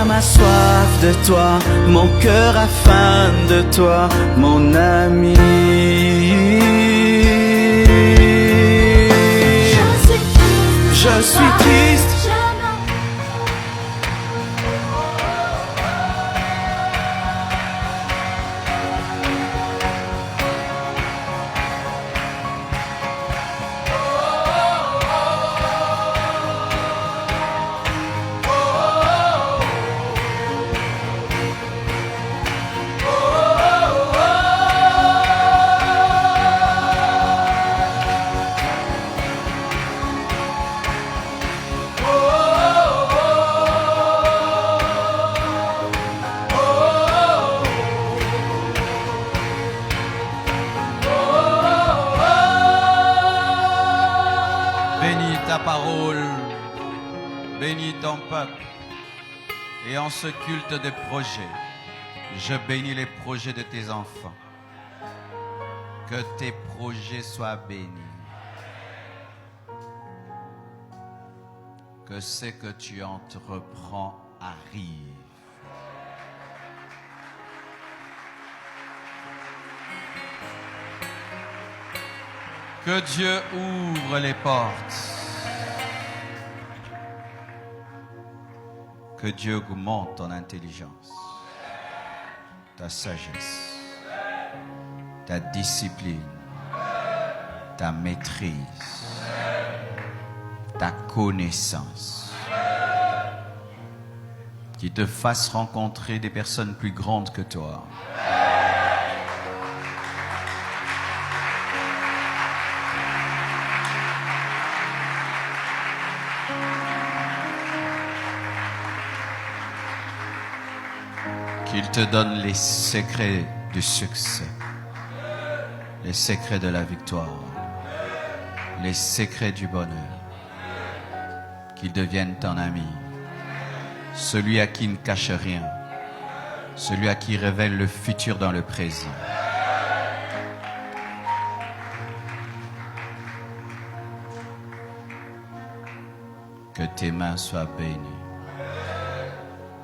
âme a soif de toi, mon cœur a faim de toi, mon ami. Je suis triste. Bénis ta parole, bénis ton peuple. Et en ce culte des projets, je bénis les projets de tes enfants. Que tes projets soient bénis. Que ce que tu entreprends arrive. Que Dieu ouvre les portes. Que Dieu augmente ton intelligence, ta sagesse, ta discipline, ta maîtrise, ta connaissance. Qu'il te fasse rencontrer des personnes plus grandes que toi. Qu'il te donne les secrets du succès, les secrets de la victoire, les secrets du bonheur. Qu'il devienne ton ami, celui à qui il ne cache rien, celui à qui il révèle le futur dans le présent. Que tes mains soient bénies.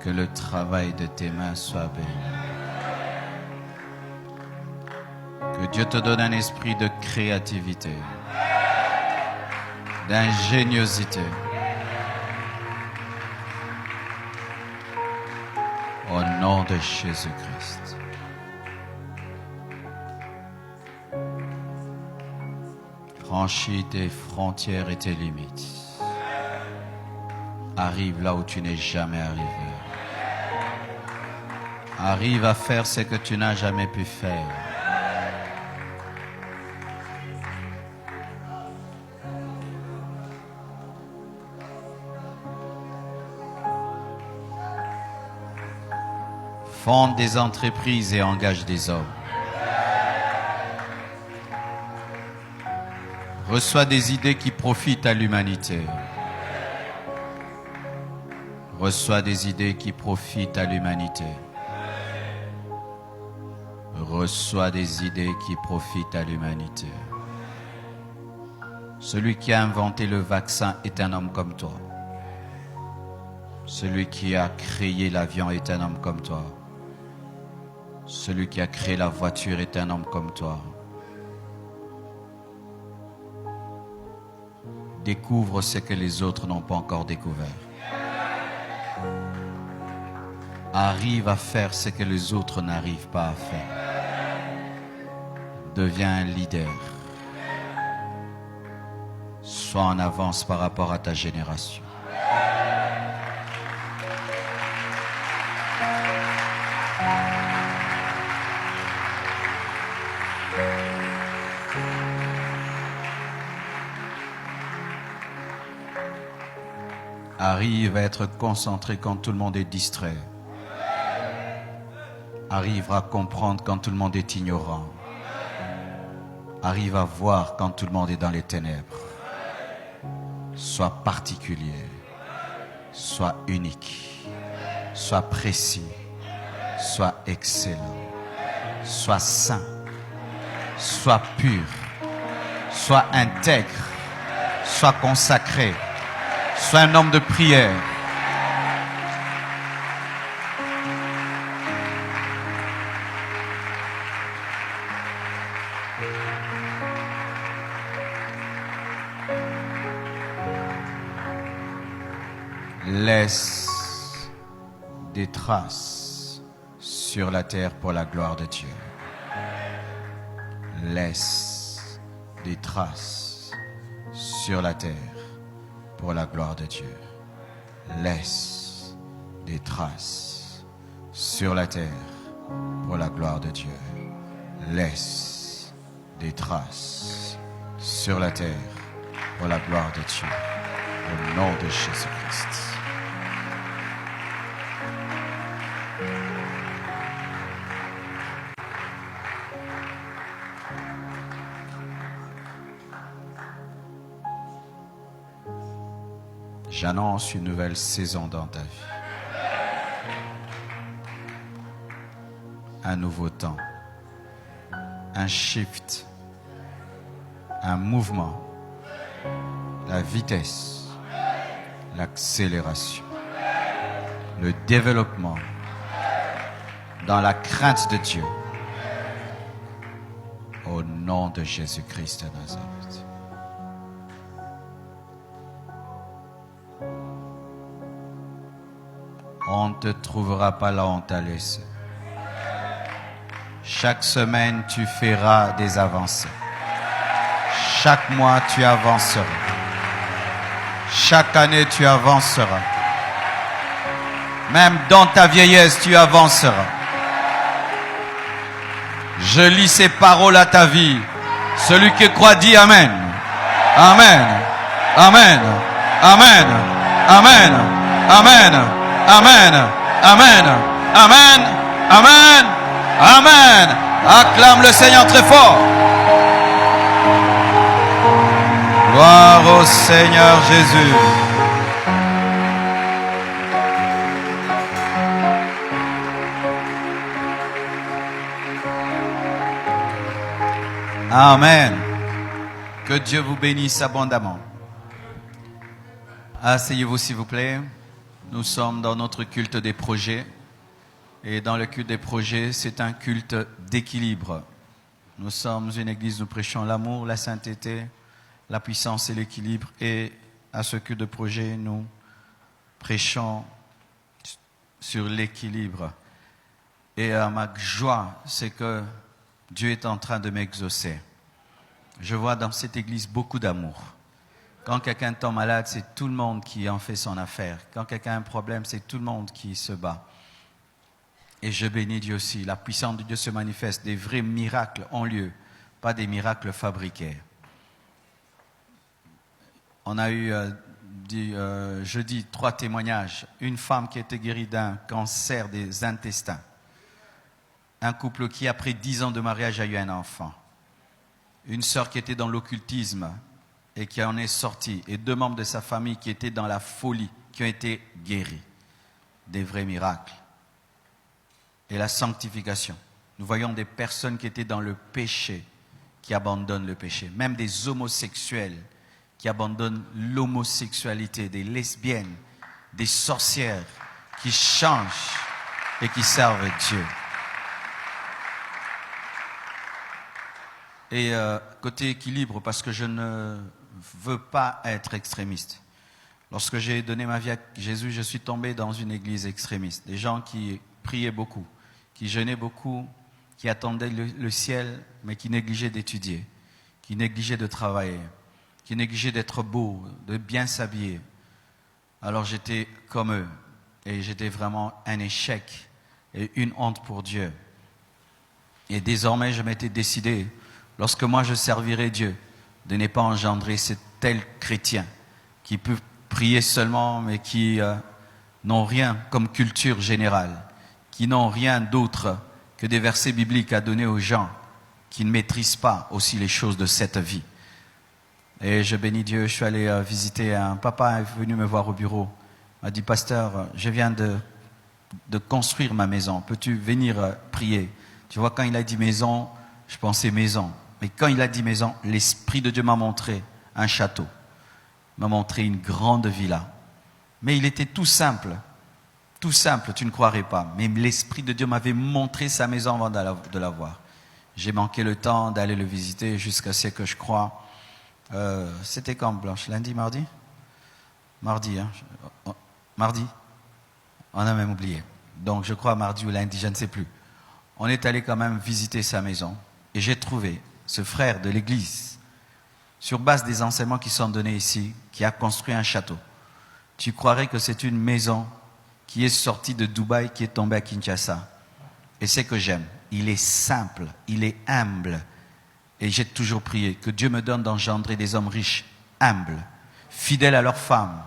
Que le travail de tes mains soit béni. Que Dieu te donne un esprit de créativité, d'ingéniosité. Au nom de Jésus-Christ. Franchis tes frontières et tes limites. Arrive là où tu n'es jamais arrivé. Arrive à faire ce que tu n'as jamais pu faire. Fonde des entreprises et engage des hommes. Reçois des idées qui profitent à l'humanité. Reçois des idées qui profitent à l'humanité. Reçois des idées qui profitent à l'humanité. Celui qui a inventé le vaccin est un homme comme toi. Celui qui a créé l'avion est un homme comme toi. Celui qui a créé la voiture est un homme comme toi. Découvre ce que les autres n'ont pas encore découvert. Arrive à faire ce que les autres n'arrivent pas à faire. Deviens un leader. Sois en avance par rapport à ta génération. Arrive à être concentré quand tout le monde est distrait. Arrive à comprendre quand tout le monde est ignorant. Arrive à voir quand tout le monde est dans les ténèbres. Sois particulier. Sois unique. Sois précis. Sois excellent. Sois saint. Sois pur. Sois intègre. Sois consacré. Sois un homme de prière. Laisse des traces sur la terre pour la gloire de Dieu. Laisse des traces sur la terre pour la gloire de Dieu. Laisse des traces sur la terre pour la gloire de Dieu. Laisse des traces sur la terre pour la gloire de Dieu. Au nom de Jésus-Christ. J'annonce une nouvelle saison dans ta vie. Un nouveau temps. Un shift. Un mouvement. La vitesse. L'accélération. Le développement. Dans la crainte de Dieu. Au nom de Jésus-Christ de Nazareth. On ne te trouvera pas là où on t'a laissé. Chaque semaine, tu feras des avancées. Chaque mois, tu avanceras. Chaque année, tu avanceras. Même dans ta vieillesse, tu avanceras. Je lis ces paroles à ta vie. Celui qui croit dit Amen. Amen. Amen. Amen. Amen. Amen. Amen, Amen, Amen, Amen, Amen. Acclame le Seigneur très fort. Gloire au Seigneur Jésus. Amen. Que Dieu vous bénisse abondamment. Asseyez-vous s'il vous plaît. Nous sommes dans notre culte des projets. Et dans le culte des projets, c'est un culte d'équilibre. Nous sommes une église, nous prêchons l'amour, la sainteté, la puissance et l'équilibre. Et à ce culte de projet, nous prêchons sur l'équilibre. Et ma joie, c'est que Dieu est en train de m'exaucer. Je vois dans cette église beaucoup d'amour. Quand quelqu'un tombe malade, c'est tout le monde qui en fait son affaire. Quand quelqu'un a un problème, c'est tout le monde qui se bat. Et je bénis Dieu aussi. La puissance de Dieu se manifeste. Des vrais miracles ont lieu, pas des fabriqués. On a eu jeudi 3 témoignages. Une femme qui a été guérie d'un cancer des intestins. Un couple qui, après 10 ans de mariage, a eu un enfant. Une sœur qui était dans l'occultisme et qui en est sortie. Et 2 membres de sa famille qui étaient dans la folie, qui ont été guéris. Des vrais miracles. Et la sanctification. Nous voyons des personnes qui étaient dans le péché, qui abandonnent le péché. Même des homosexuels qui abandonnent l'homosexualité. Des lesbiennes, des sorcières qui changent et qui servent Dieu. Et côté équilibre, parce que je ne veux pas être extrémiste. Lorsque j'ai donné ma vie à Jésus, je suis tombé dans une église extrémiste. Des gens qui priaient beaucoup, qui jeûnaient beaucoup, qui attendaient le ciel, mais qui négligeaient d'étudier, qui négligeaient de travailler, qui négligeaient d'être beau, de bien s'habiller. Alors j'étais comme eux, et j'étais vraiment un échec et une honte pour Dieu. Et désormais, je m'étais décidé, lorsque moi je servirai Dieu, de ne pas engendrer ces tels chrétiens qui peuvent prier seulement, mais qui n'ont rien comme culture générale, qui n'ont rien d'autre que des versets bibliques à donner aux gens qui ne maîtrisent pas aussi les choses de cette vie. Et je bénis Dieu, je suis allé visiter un papa, est venu me voir au bureau, m'a dit, pasteur, je viens de construire ma maison, peux-tu venir prier? Tu vois, quand il a dit maison, je pensais maison. Mais quand il a dit maison, l'Esprit de Dieu m'a montré un château, m'a montré une grande villa. Mais il était tout simple, tu ne croirais pas. Mais l'Esprit de Dieu m'avait montré sa maison avant de la voir. J'ai manqué le temps d'aller le visiter jusqu'à ce que je crois. C'était quand, Blanche? Lundi, mardi? Mardi, hein? Mardi? On a même oublié. Donc je crois mardi ou lundi, je ne sais plus. On est allé quand même visiter sa maison. Et j'ai trouvé ce frère de l'église, sur base des enseignements qui sont donnés ici, qui a construit un château. Tu croirais que c'est une maison qui est sortie de Dubaï, qui est tombée à Kinshasa. Et c'est que j'aime. Il est simple, il est humble. Et j'ai toujours prié que Dieu me donne d'engendrer des hommes riches, humbles, fidèles à leurs femmes,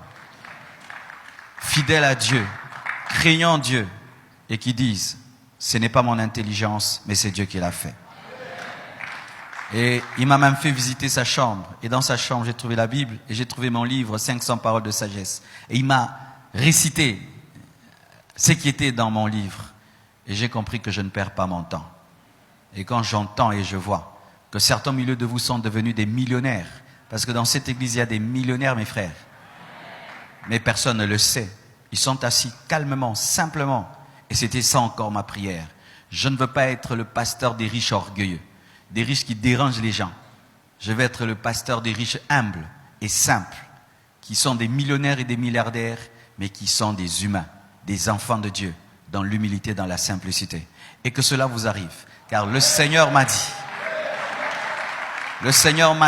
fidèles à Dieu, craignant Dieu, et qui disent, ce n'est pas mon intelligence, mais c'est Dieu qui l'a fait. Et il m'a même fait visiter sa chambre. Et dans sa chambre, j'ai trouvé la Bible et j'ai trouvé mon livre, 500 paroles de sagesse. Et il m'a récité ce qui était dans mon livre. Et j'ai compris que je ne perds pas mon temps. Et quand j'entends et je vois que certains au milieu de vous sont devenus des millionnaires, parce que dans cette église, il y a des millionnaires, mes frères. Mais personne ne le sait. Ils sont assis calmement, simplement. Et c'était ça encore ma prière. Je ne veux pas être le pasteur des riches orgueilleux, des riches qui dérangent les gens. Je veux être le pasteur des riches humbles et simples, qui sont des millionnaires et des milliardaires, mais qui sont des humains, des enfants de Dieu, dans l'humilité, dans la simplicité. Et que cela vous arrive. Car le Seigneur m'a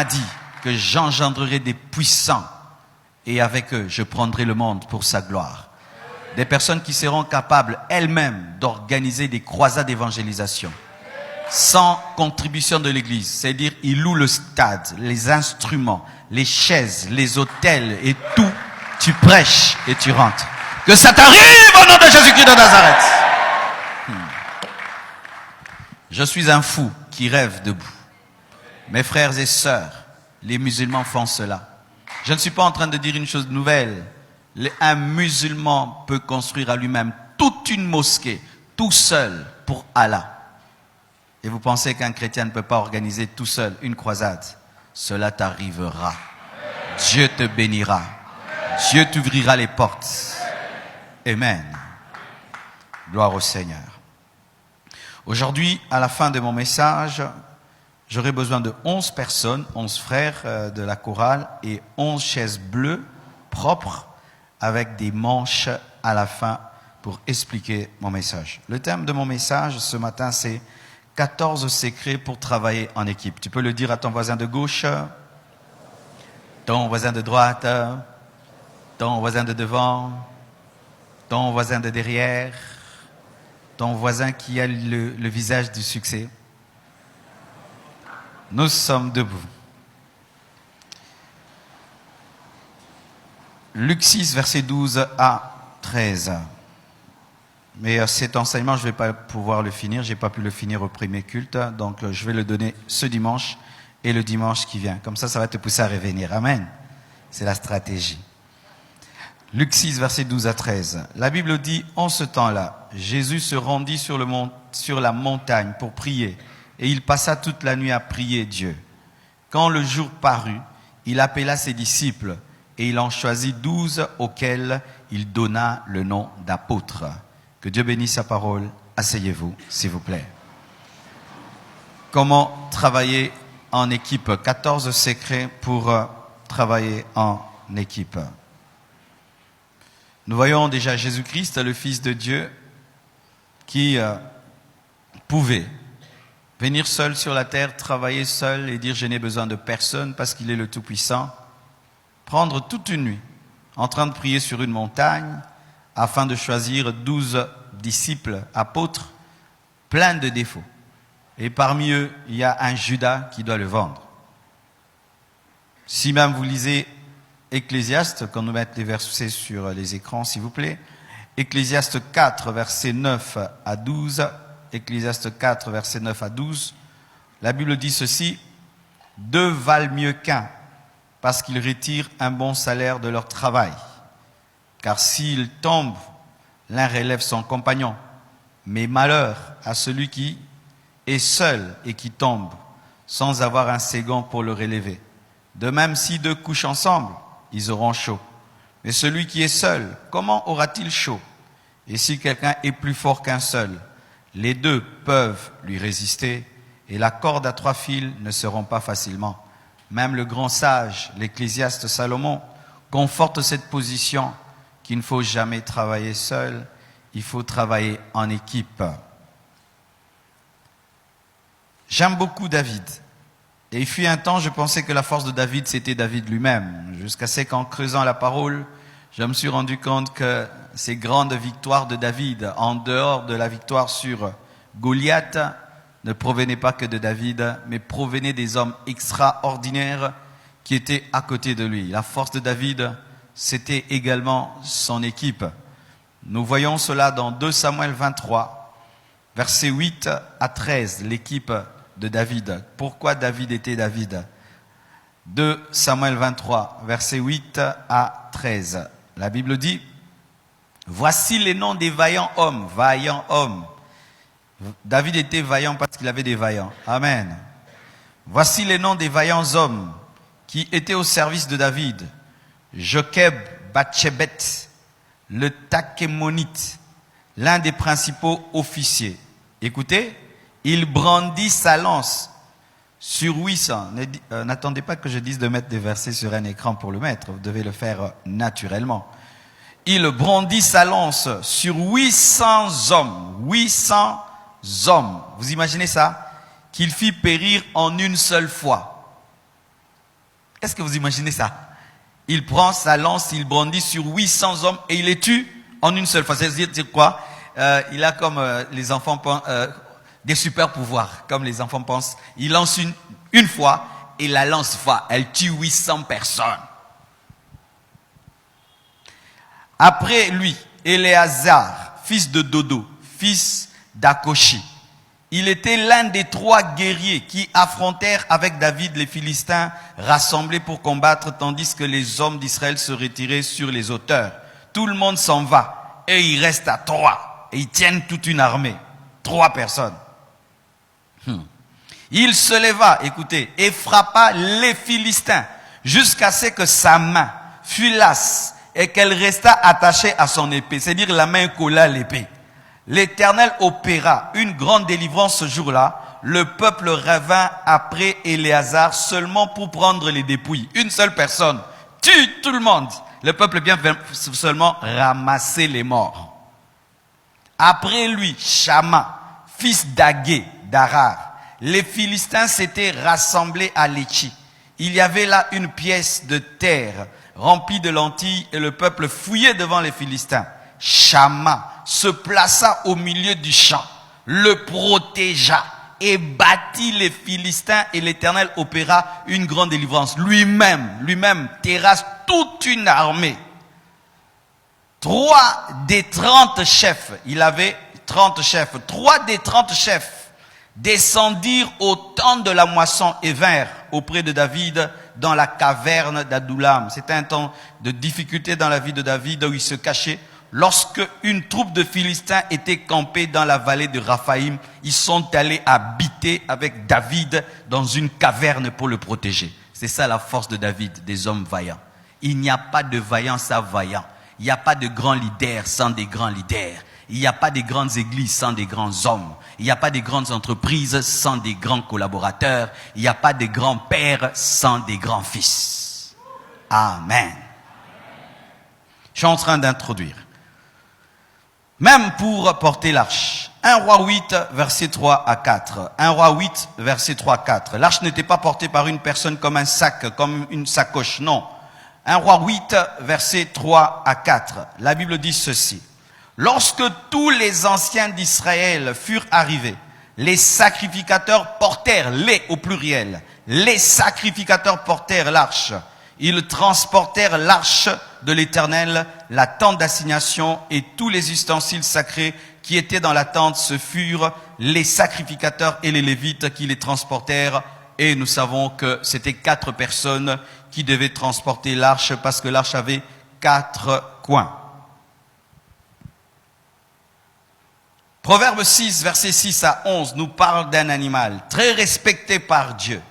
dit que j'engendrerai des puissants et avec eux, je prendrai le monde pour sa gloire. Des personnes qui seront capables elles-mêmes d'organiser des croisades d'évangélisation sans contribution de l'église. C'est-à-dire, ils louent le stade, les instruments, les chaises, les hôtels et tout. Tu prêches et tu rentres. Que ça t'arrive au nom de Jésus-Christ de Nazareth. Je suis un fou qui rêve debout. Mes frères et sœurs, les musulmans font cela. Je ne suis pas en train de dire une chose nouvelle. Un musulman peut construire à lui-même toute une mosquée, tout seul, pour Allah. Et vous pensez qu'un chrétien ne peut pas organiser tout seul une croisade? Cela t'arrivera. Dieu te bénira. Dieu t'ouvrira les portes. Amen. Gloire au Seigneur. Aujourd'hui, à la fin de mon message, j'aurai besoin de 11 personnes, 11 frères de la chorale et 11 chaises bleues propres avec des manches à la fin pour expliquer mon message. Le thème de mon message ce matin, c'est 14 secrets pour travailler en équipe. Tu peux le dire à ton voisin de gauche, ton voisin de droite, ton voisin de devant, ton voisin de derrière, ton voisin qui a le visage du succès. Nous sommes debout. Luc 6, versets 12 à 13. Mais cet enseignement, je ne vais pas pouvoir le finir. Je n'ai pas pu le finir au premier culte. Donc, je vais le donner ce dimanche et le dimanche qui vient. Comme ça va te pousser à revenir. Amen. C'est la stratégie. Luc 6, versets 12 à 13. La Bible dit, en ce temps-là, Jésus se rendit sur la montagne pour prier. Et il passa toute la nuit à prier Dieu. Quand le jour parut, il appela ses disciples et il en choisit 12 auxquels il donna le nom d'apôtres. Que Dieu bénisse sa parole. Asseyez-vous, s'il vous plaît. Comment travailler en équipe? 14 secrets pour travailler en équipe. Nous voyons déjà Jésus-Christ, le Fils de Dieu, qui pouvait venir seul sur la terre, travailler seul et dire « je n'ai besoin de personne parce qu'il est le Tout-Puissant ». Prendre toute une nuit en train de prier sur une montagne afin de choisir 12 disciples, apôtres, pleins de défauts. Et parmi eux, il y a un Judas qui doit le vendre. Si même vous lisez Ecclésiaste, quand nous mettons les versets sur les écrans, s'il vous plaît, Ecclésiaste 4, versets 9 à 12, Ecclésiaste 4, versets 9 à 12, la Bible dit ceci, « Deux valent mieux qu'un, parce qu'ils retirent un bon salaire de leur travail. Car s'ils tombent, l'un relève son compagnon. Mais malheur à celui qui est seul et qui tombe, sans avoir un second pour le relever. De même, si deux couchent ensemble, ils auront chaud. Mais celui qui est seul, comment aura-t-il chaud? Et si quelqu'un est plus fort qu'un seul, les deux peuvent lui résister, et la corde à 3 fils ne se rompt pas facilement. Même le grand sage, l'ecclésiaste Salomon, conforte cette position qu'il ne faut jamais travailler seul, il faut travailler en équipe. J'aime beaucoup David. Et il fut un temps, je pensais que la force de David, c'était David lui-même. Jusqu'à ce qu'en creusant la parole, je me suis rendu compte que ces grandes victoires de David, en dehors de la victoire sur Goliath, ne provenaient pas que de David, mais provenaient des hommes extraordinaires qui étaient à côté de lui. La force de David, c'était également son équipe. Nous voyons cela dans 2 Samuel 23, versets 8 à 13, l'équipe de David. Pourquoi David était David? 2 Samuel 23, versets 8 à 13. La Bible dit, « Voici les noms des vaillants hommes. » Vaillants hommes. David était vaillant parce qu'il avait des vaillants. Amen. « Voici les noms des vaillants hommes qui étaient au service de David. Jocheb Batshebet, le Takémonite, l'un des principaux officiers. » Écoutez, il brandit sa lance sur 800. N'attendez pas que je dise de mettre des versets sur un écran pour le mettre. Vous devez le faire naturellement. Il brandit sa lance sur 800 hommes. 800 hommes. Vous imaginez ça? Qu'il fit périr en une seule fois. Est-ce que vous imaginez ça? Il prend sa lance, il brandit sur 800 hommes et il les tue en une seule fois. C'est-à-dire quoi? Il a comme les enfants des super pouvoirs, comme les enfants pensent. Il lance une fois et la lance va. Elle tue 800 personnes. Après lui, Éléazar, fils de Dodo, fils d'Akoshi. Il était l'un des 3 guerriers qui affrontèrent avec David les Philistins rassemblés pour combattre, tandis que les hommes d'Israël se retiraient sur les hauteurs. Tout le monde s'en va et il reste à 3. Et ils tiennent toute une armée. 3 personnes. Il se leva, écoutez, et frappa les Philistins jusqu'à ce que sa main fût lasse et qu'elle resta attachée à son épée. C'est-à-dire la main collée à l'épée. L'Éternel opéra une grande délivrance ce jour-là. Le peuple revint après Éléazar seulement pour prendre les dépouilles. Une seule personne tue tout le monde. Le peuple vient seulement ramasser les morts. Après lui, Shama, fils d'Agé, d'Arar. Les Philistins s'étaient rassemblés à Léchi. Il y avait là une pièce de terre remplie de lentilles et le peuple fouillait devant les Philistins. Shama se plaça au milieu du champ, le protégea et battit les Philistins et l'Éternel opéra une grande délivrance. Lui-même terrasse toute une armée. 3 des 30 chefs, il avait 30 chefs, 3 des 30 chefs descendirent au temps de la moisson et vinrent auprès de David dans la caverne d'Adoulam. C'était un temps de difficulté dans la vie de David où il se cachait. Lorsque une troupe de Philistins était campée dans la vallée de Raphaïm, ils sont allés habiter avec David dans une caverne pour le protéger. C'est ça la force de David, des hommes vaillants. Il n'y a pas de vaillants sans vaillants. Il n'y a pas de grands leaders sans des grands leaders. Il n'y a pas de grandes églises sans des grands hommes. Il n'y a pas de grandes entreprises sans des grands collaborateurs. Il n'y a pas de grands pères sans des grands fils. Amen. Je suis en train d'introduire. Même pour porter l'arche. 1 Roi 8, verset 3 à 4. 1 Roi 8, verset 3 à 4. L'arche n'était pas portée par une personne comme un sac, comme une sacoche, non. 1 Roi 8, verset 3 à 4. La Bible dit ceci. Lorsque tous les anciens d'Israël furent arrivés, les sacrificateurs portèrent, au pluriel, les sacrificateurs portèrent l'arche. Ils transportèrent l'arche de l'Éternel, la tente d'assignation et tous les ustensiles sacrés qui étaient dans la tente. Ce furent les sacrificateurs et les Lévites qui les transportèrent. Et nous savons que c'était 4 personnes qui devaient transporter l'arche parce que l'arche avait 4 coins. Proverbe 6, versets 6 à 11 nous parle d'un animal très respecté par Dieu.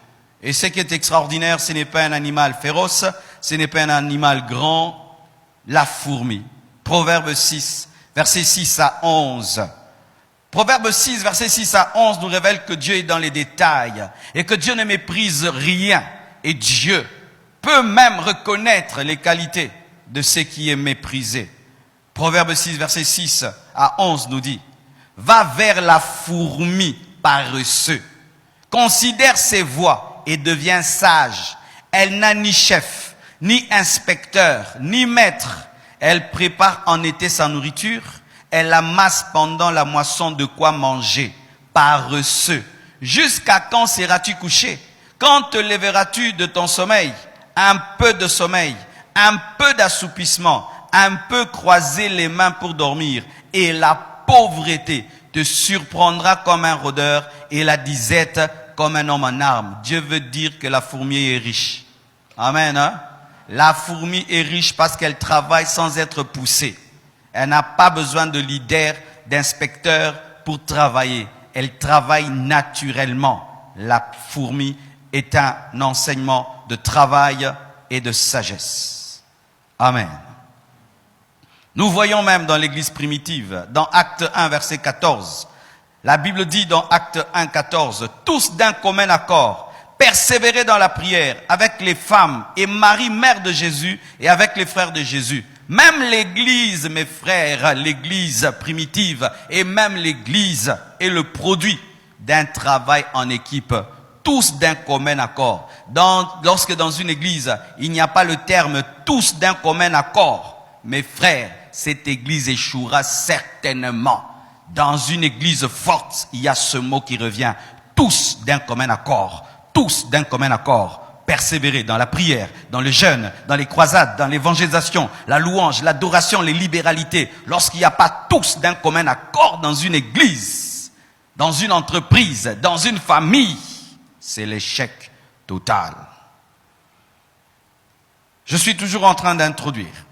Et ce qui est extraordinaire, ce n'est pas un animal féroce, ce n'est pas un animal grand, la fourmi. Proverbe 6, versets 6 à 11. Proverbe 6, versets 6 à 11 nous révèle que Dieu est dans les détails et que Dieu ne méprise rien. Et Dieu peut même reconnaître les qualités de ce qui est méprisé. Proverbe 6, verset 6 à 11 nous dit: va vers la fourmi paresseux, considère ses voies et deviens sage. Elle n'a ni chef, ni inspecteur, ni maître. Elle prépare en été sa nourriture. Elle amasse pendant la moisson de quoi manger. Paresseux. Jusqu'à quand seras-tu couché? Quand te lèveras-tu de ton sommeil? Un peu de sommeil, un peu d'assoupissement, un peu croiser les mains pour dormir. Et la pauvreté te surprendra comme un rôdeur et la disette comme un homme en armes. Dieu veut dire que la fourmi est riche. Amen. Hein? La fourmi est riche parce qu'elle travaille sans être poussée. Elle n'a pas besoin de leader, d'inspecteur pour travailler. Elle travaille naturellement. La fourmi est un enseignement de travail et de sagesse. Amen. Nous voyons même dans l'église primitive, dans Acte 1, verset 14, la Bible dit dans Acte 1, 14, tous d'un commun accord, persévérer dans la prière avec les femmes et Marie, mère de Jésus, et avec les frères de Jésus. Même l'église, mes frères, l'église primitive, et même l'église est le produit d'un travail en équipe, tous d'un commun accord. Lorsque dans une église, il n'y a pas le terme tous d'un commun accord, mes frères, cette église échouera certainement. Dans une église forte, il y a ce mot qui revient, tous d'un commun accord, tous d'un commun accord. Persévérer dans la prière, dans le jeûne, dans les croisades, dans l'évangélisation, la louange, l'adoration, les libéralités. Lorsqu'il n'y a pas tous d'un commun accord dans une église, dans une entreprise, dans une famille, c'est l'échec total. Je suis toujours en train d'introduire.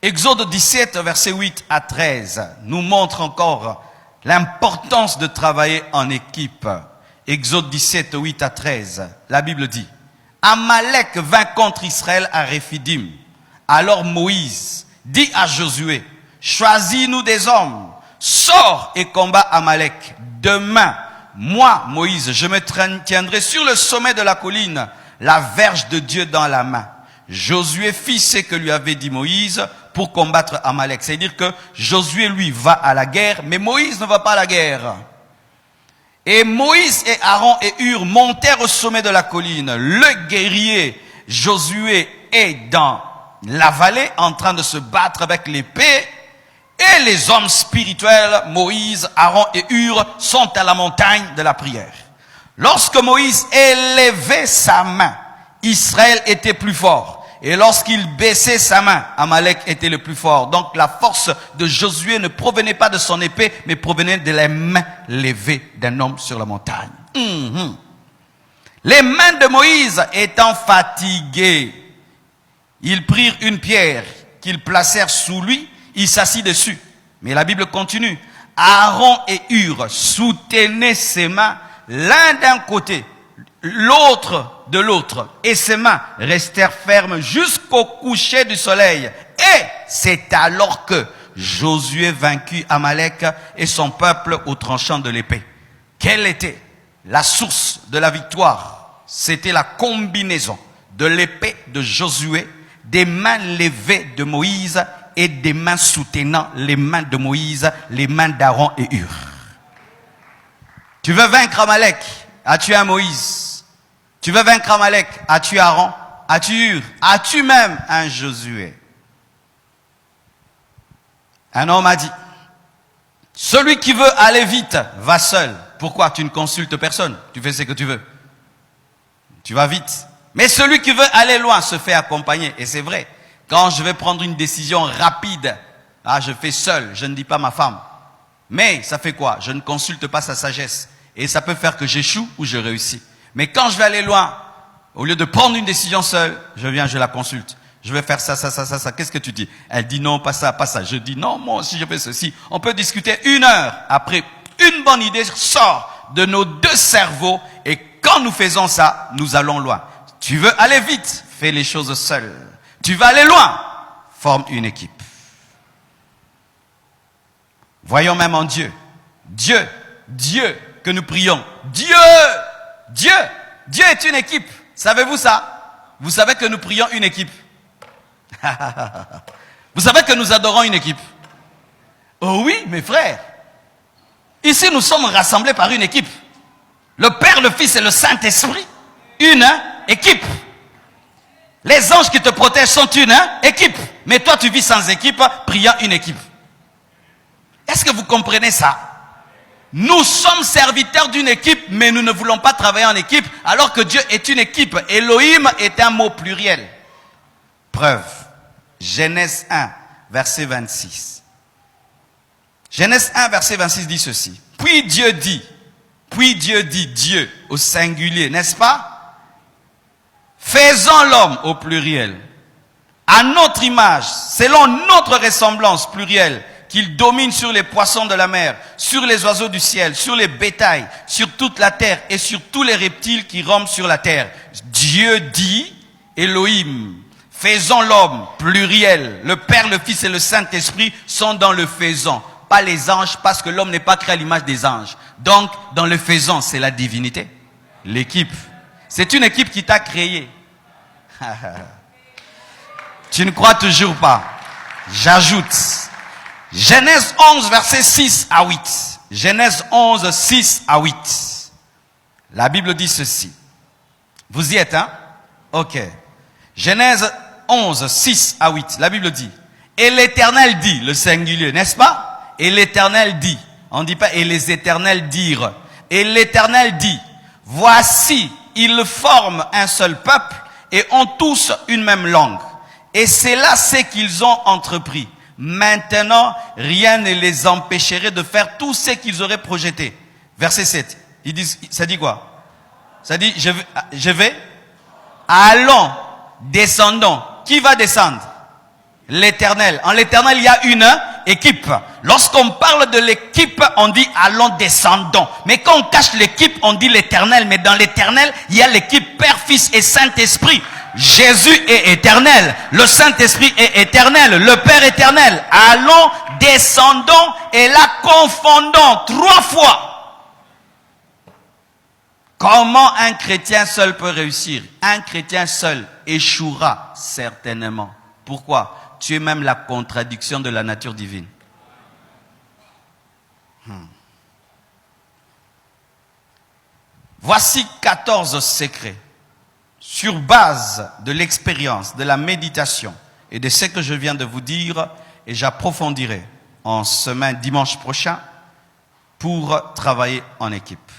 Exode 17, versets 8 à 13, nous montre encore l'importance de travailler en équipe. Exode 17, 8 à 13, la Bible dit: Amalek vint contre Israël à Réphidim. Alors Moïse dit à Josué: choisis-nous des hommes, sors et combat Amalek. Demain, moi, Moïse, je me tiendrai sur le sommet de la colline, la verge de Dieu dans la main. Josué fit ce que lui avait dit Moïse pour combattre Amalek. C'est-à-dire que Josué, lui, va à la guerre, mais Moïse ne va pas à la guerre. Et Moïse et Aaron et Hur montèrent au sommet de la colline. Le guerrier Josué est dans la vallée en train de se battre avec l'épée. Et les hommes spirituels, Moïse, Aaron et Hur, sont à la montagne de la prière. Lorsque Moïse élevait sa main, Israël était plus fort. Et lorsqu'il baissait sa main, Amalek était le plus fort. Donc la force de Josué ne provenait pas de son épée, mais provenait de la main levée d'un homme sur la montagne. Les mains de Moïse étant fatiguées, ils prirent une pierre qu'ils placèrent sous lui, il s'assit dessus. Mais la Bible continue. Aaron et Hur soutenaient ses mains, l'un d'un côté, l'autre de l'autre, et ses mains restèrent fermes jusqu'au coucher du soleil. Et c'est alors que Josué vaincut Amalek et son peuple au tranchant de l'épée. Quelle était la source de la victoire? C'était la combinaison de l'épée de Josué, des mains levées de Moïse et des mains soutenant les mains de Moïse, les mains d'Aaron et Hur. Tu veux vaincre Amalek? As-tu un Moïse? Tu veux vaincre Amalek? As-tu Aaron? As-tu Hur? As-tu même un Josué? Un homme a dit: celui qui veut aller vite va seul. Pourquoi? Tu ne consultes personne. Tu fais ce que tu veux. Tu vas vite. Mais celui qui veut aller loin se fait accompagner. Et c'est vrai. Quand je vais prendre une décision rapide, je fais seul. Je ne dis pas ma femme. Mais ça fait quoi? Je ne consulte pas sa sagesse. Et ça peut faire que j'échoue ou je réussis. Mais quand je vais aller loin, au lieu de prendre une décision seule, je la consulte. Je vais faire ça. Qu'est-ce que tu dis? Elle dit non, pas ça, pas ça. Je dis non, moi aussi je fais ceci. On peut discuter 1 heure. Après, une bonne idée sort de nos deux cerveaux. Et quand nous faisons ça, nous allons loin. Tu veux aller vite? Fais les choses seul. Tu veux aller loin? Forme une équipe. Voyons même en Dieu. Dieu que nous prions. Dieu est une équipe. Savez-vous ça? Vous savez que nous prions une équipe. Vous savez que nous adorons une équipe. Oh oui, mes frères. Ici, nous sommes rassemblés par une équipe. Le Père, le Fils et le Saint-Esprit. Une équipe. Les anges qui te protègent sont une équipe. Mais toi, tu vis sans équipe, priant une équipe. Est-ce que vous comprenez ça? Nous sommes serviteurs d'une équipe, mais nous ne voulons pas travailler en équipe, alors que Dieu est une équipe. Elohim est un mot pluriel. Preuve. Genèse 1, verset 26. Genèse 1, verset 26 dit ceci. Puis Dieu dit, Dieu au singulier, n'est-ce pas? Faisons l'homme au pluriel, à notre image, selon notre ressemblance plurielle, qu'il domine sur les poissons de la mer, sur les oiseaux du ciel, sur les bétails, sur toute la terre et sur tous les reptiles qui rampent sur la terre. Dieu dit, Elohim, faisons l'homme pluriel. Le Père, le Fils et le Saint-Esprit sont dans le faisant. Pas les anges, parce que l'homme n'est pas créé à l'image des anges. Donc, dans le faisant, c'est la divinité. L'équipe. C'est une équipe qui t'a créé. Tu ne crois toujours pas. J'ajoute. Genèse 11, verset 6 à 8. Genèse 11, 6 à 8. La Bible dit ceci. Vous y êtes, hein? Ok. Genèse 11, 6 à 8. La Bible dit. Et l'Éternel dit, le singulier, n'est-ce pas? Et l'Éternel dit. On ne dit pas, et les éternels dirent. Et l'Éternel dit, voici, ils forment un seul peuple et ont tous une même langue. Et c'est là ce qu'ils ont entrepris. Maintenant, rien ne les empêcherait de faire tout ce qu'ils auraient projeté. Verset 7. Ils disent, ça dit quoi? Ça dit, je vais, allons, descendons. Qui va descendre? L'Éternel. En l'Éternel, il y a une équipe. Lorsqu'on parle de l'équipe, on dit allons, descendons. Mais quand on cache l'équipe, on dit l'Éternel. Mais dans l'Éternel, il y a l'équipe Père, Fils et Saint-Esprit. Jésus est éternel. Le Saint-Esprit est éternel. Le Père éternel. Allons, descendons et la confondons 3 fois. Comment un chrétien seul peut réussir? Un chrétien seul échouera certainement. Pourquoi? Tu es même la contradiction de la nature divine. Voici 14 secrets. Sur base de l'expérience, de la méditation et de ce que je viens de vous dire, et j'approfondirai en semaine, dimanche prochain, pour travailler en équipe.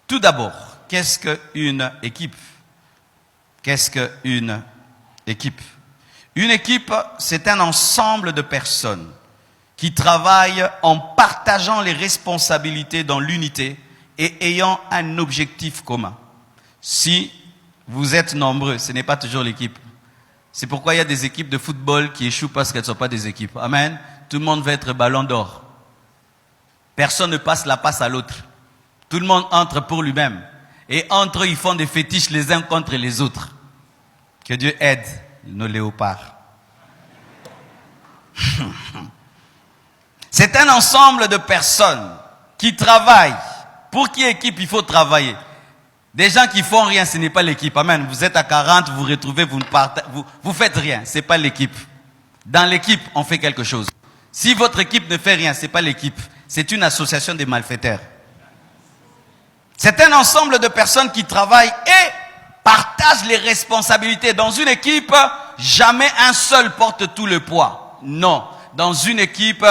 Tout d'abord, qu'est-ce qu'une équipe? Qu'est-ce qu'une équipe? Une équipe, c'est un ensemble de personnes qui travaillent en partageant les responsabilités dans l'unité et ayant un objectif commun. Si vous êtes nombreux, ce n'est pas toujours l'équipe. C'est pourquoi il y a des équipes de football qui échouent parce qu'elles ne sont pas des équipes. Amen. Tout le monde veut être ballon d'or. Personne ne passe la passe à l'autre. Tout le monde entre pour lui-même. Et entre eux, ils font des fétiches les uns contre les autres. Que Dieu aide nos léopards. C'est un ensemble de personnes qui travaillent. Pour qui équipe il faut travailler? Des gens qui font rien, ce n'est pas l'équipe. Amen. Vous êtes à 40, vous vous retrouvez, vous faites rien. C'est pas l'équipe. Dans l'équipe, on fait quelque chose. Si votre équipe ne fait rien, c'est pas l'équipe. C'est une association de malfaiteurs. C'est un ensemble de personnes qui travaillent et partagent les responsabilités. Dans une équipe, jamais un seul porte tout le poids. Non. Dans une équipe,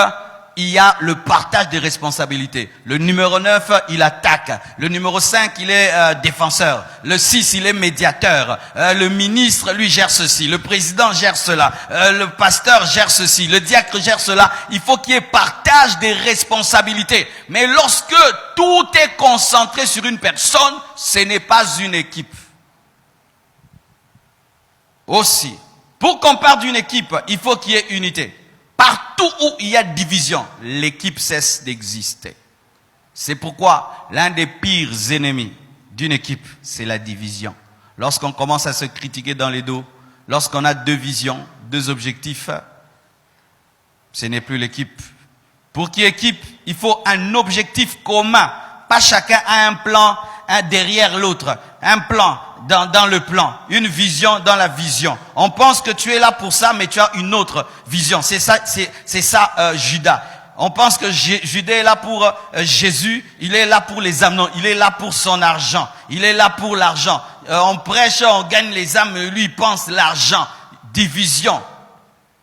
il y a le partage des responsabilités. Le numéro 9, il attaque. Le numéro 5, il est défenseur. Le 6, il est médiateur. Le ministre, lui, gère ceci. Le président gère cela. Le pasteur gère ceci. Le diacre gère cela. Il faut qu'il y ait partage des responsabilités. Mais lorsque tout est concentré sur une personne, ce n'est pas une équipe. Aussi, pour qu'on parle d'une équipe, il faut qu'il y ait unité. Partout où il y a division, l'équipe cesse d'exister. C'est pourquoi l'un des pires ennemis d'une équipe, c'est la division. Lorsqu'on commence à se critiquer dans les dos, lorsqu'on a 2 visions, 2 objectifs, ce n'est plus l'équipe. Pour qu'il y ait équipe, il faut un objectif commun. Pas chacun a un plan derrière l'autre. Un plan dans le plan. Une vision dans la vision. On pense que tu es là pour ça, mais tu as une autre vision. C'est ça, Judas. On pense que Judas est là pour Jésus. Il est là pour les âmes. Non, il est là pour son argent. Il est là pour l'argent. On prêche, on gagne les âmes, mais lui, il pense l'argent. Division.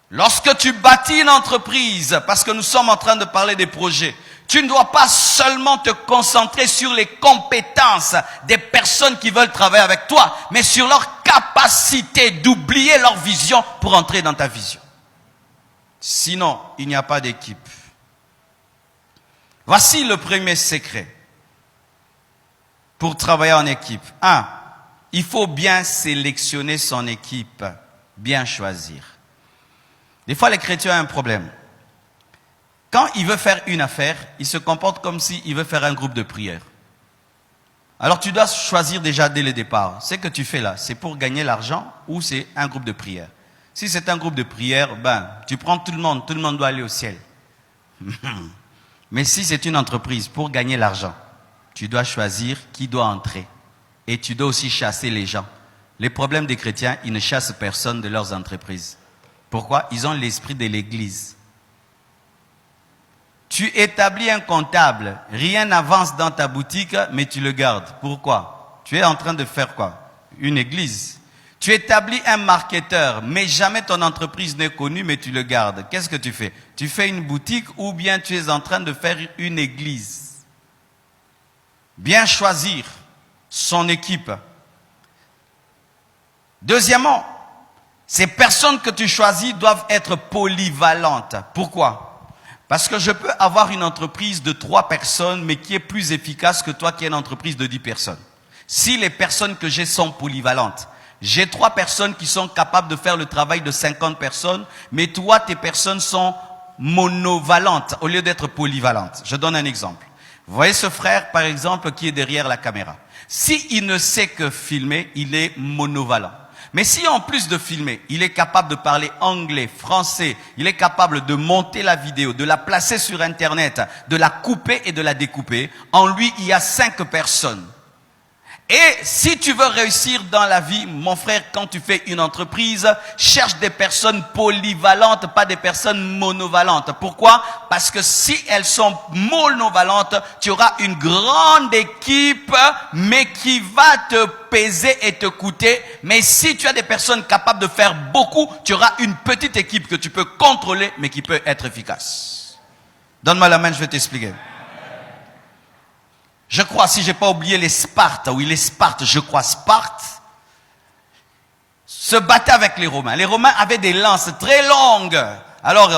Lorsque tu bâtis une entreprise, parce que nous sommes en train de parler des projets, tu ne dois pas seulement te concentrer sur les compétences des personnes qui veulent travailler avec toi, mais sur leur capacité d'oublier leur vision pour entrer dans ta vision. Sinon, il n'y a pas d'équipe. Voici le premier secret pour travailler en équipe. 1. Il faut bien sélectionner son équipe, bien choisir. Des fois, les chrétiens ont un problème. Quand il veut faire une affaire, il se comporte comme s'il veut faire un groupe de prière. Alors tu dois choisir déjà dès le départ. Ce que tu fais là, c'est pour gagner l'argent ou c'est un groupe de prière? Si c'est un groupe de prière, tu prends tout le monde doit aller au ciel. Mais si c'est une entreprise pour gagner l'argent, tu dois choisir qui doit entrer. Et tu dois aussi chasser les gens. Les problèmes des chrétiens, ils ne chassent personne de leurs entreprises. Pourquoi? Ils ont l'esprit de l'église. Tu établis un comptable, rien n'avance dans ta boutique, mais tu le gardes. Pourquoi? Tu es en train de faire quoi? Une église. Tu établis un marketeur, mais jamais ton entreprise n'est connue, mais tu le gardes. Qu'est-ce que tu fais? Tu fais une boutique ou bien tu es en train de faire une église. Bien choisir son équipe. Deuxièmement, ces personnes que tu choisis doivent être polyvalentes. Pourquoi? Parce que je peux avoir une entreprise de 3 personnes, mais qui est plus efficace que toi qui as une entreprise de 10 personnes. Si les personnes que j'ai sont polyvalentes, j'ai 3 personnes qui sont capables de faire le travail de 50 personnes, mais toi, tes personnes sont monovalentes au lieu d'être polyvalentes. Je donne un exemple. Vous voyez ce frère, par exemple, qui est derrière la caméra. S'il ne sait que filmer, il est monovalent. Mais si en plus de filmer, il est capable de parler anglais, français, il est capable de monter la vidéo, de la placer sur Internet, de la couper et de la découper, en lui, il y a 5 personnes. Et si tu veux réussir dans la vie, mon frère, quand tu fais une entreprise, cherche des personnes polyvalentes, pas des personnes monovalentes. Pourquoi? Parce que si elles sont monovalentes, tu auras une grande équipe, mais qui va te peser et te coûter. Mais si tu as des personnes capables de faire beaucoup, tu auras une petite équipe que tu peux contrôler, mais qui peut être efficace. Donne-moi la main, je vais t'expliquer. Je crois, si j'ai pas oublié les Spartes, oui, les Spartes, je crois Sparte, se battaient avec les Romains. Les Romains avaient des lances très longues. Alors,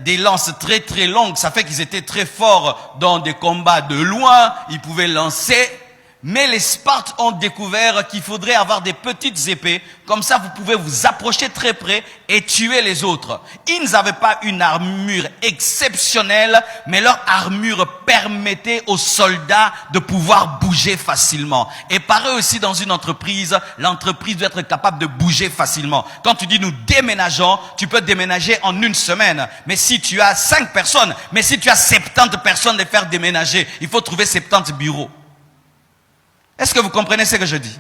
des lances très très longues, ça fait qu'ils étaient très forts dans des combats de loin, ils pouvaient lancer. Mais les Spartes ont découvert qu'il faudrait avoir des petites épées. Comme ça, vous pouvez vous approcher très près et tuer les autres. Ils n'avaient pas une armure exceptionnelle, mais leur armure permettait aux soldats de pouvoir bouger facilement. Et pareil aussi dans une entreprise, l'entreprise doit être capable de bouger facilement. Quand tu dis nous déménageons, tu peux déménager en 1 semaine. Mais si tu as 5 personnes, mais si tu as 70 personnes à faire déménager, il faut trouver 70 bureaux. Est-ce que vous comprenez ce que je dis?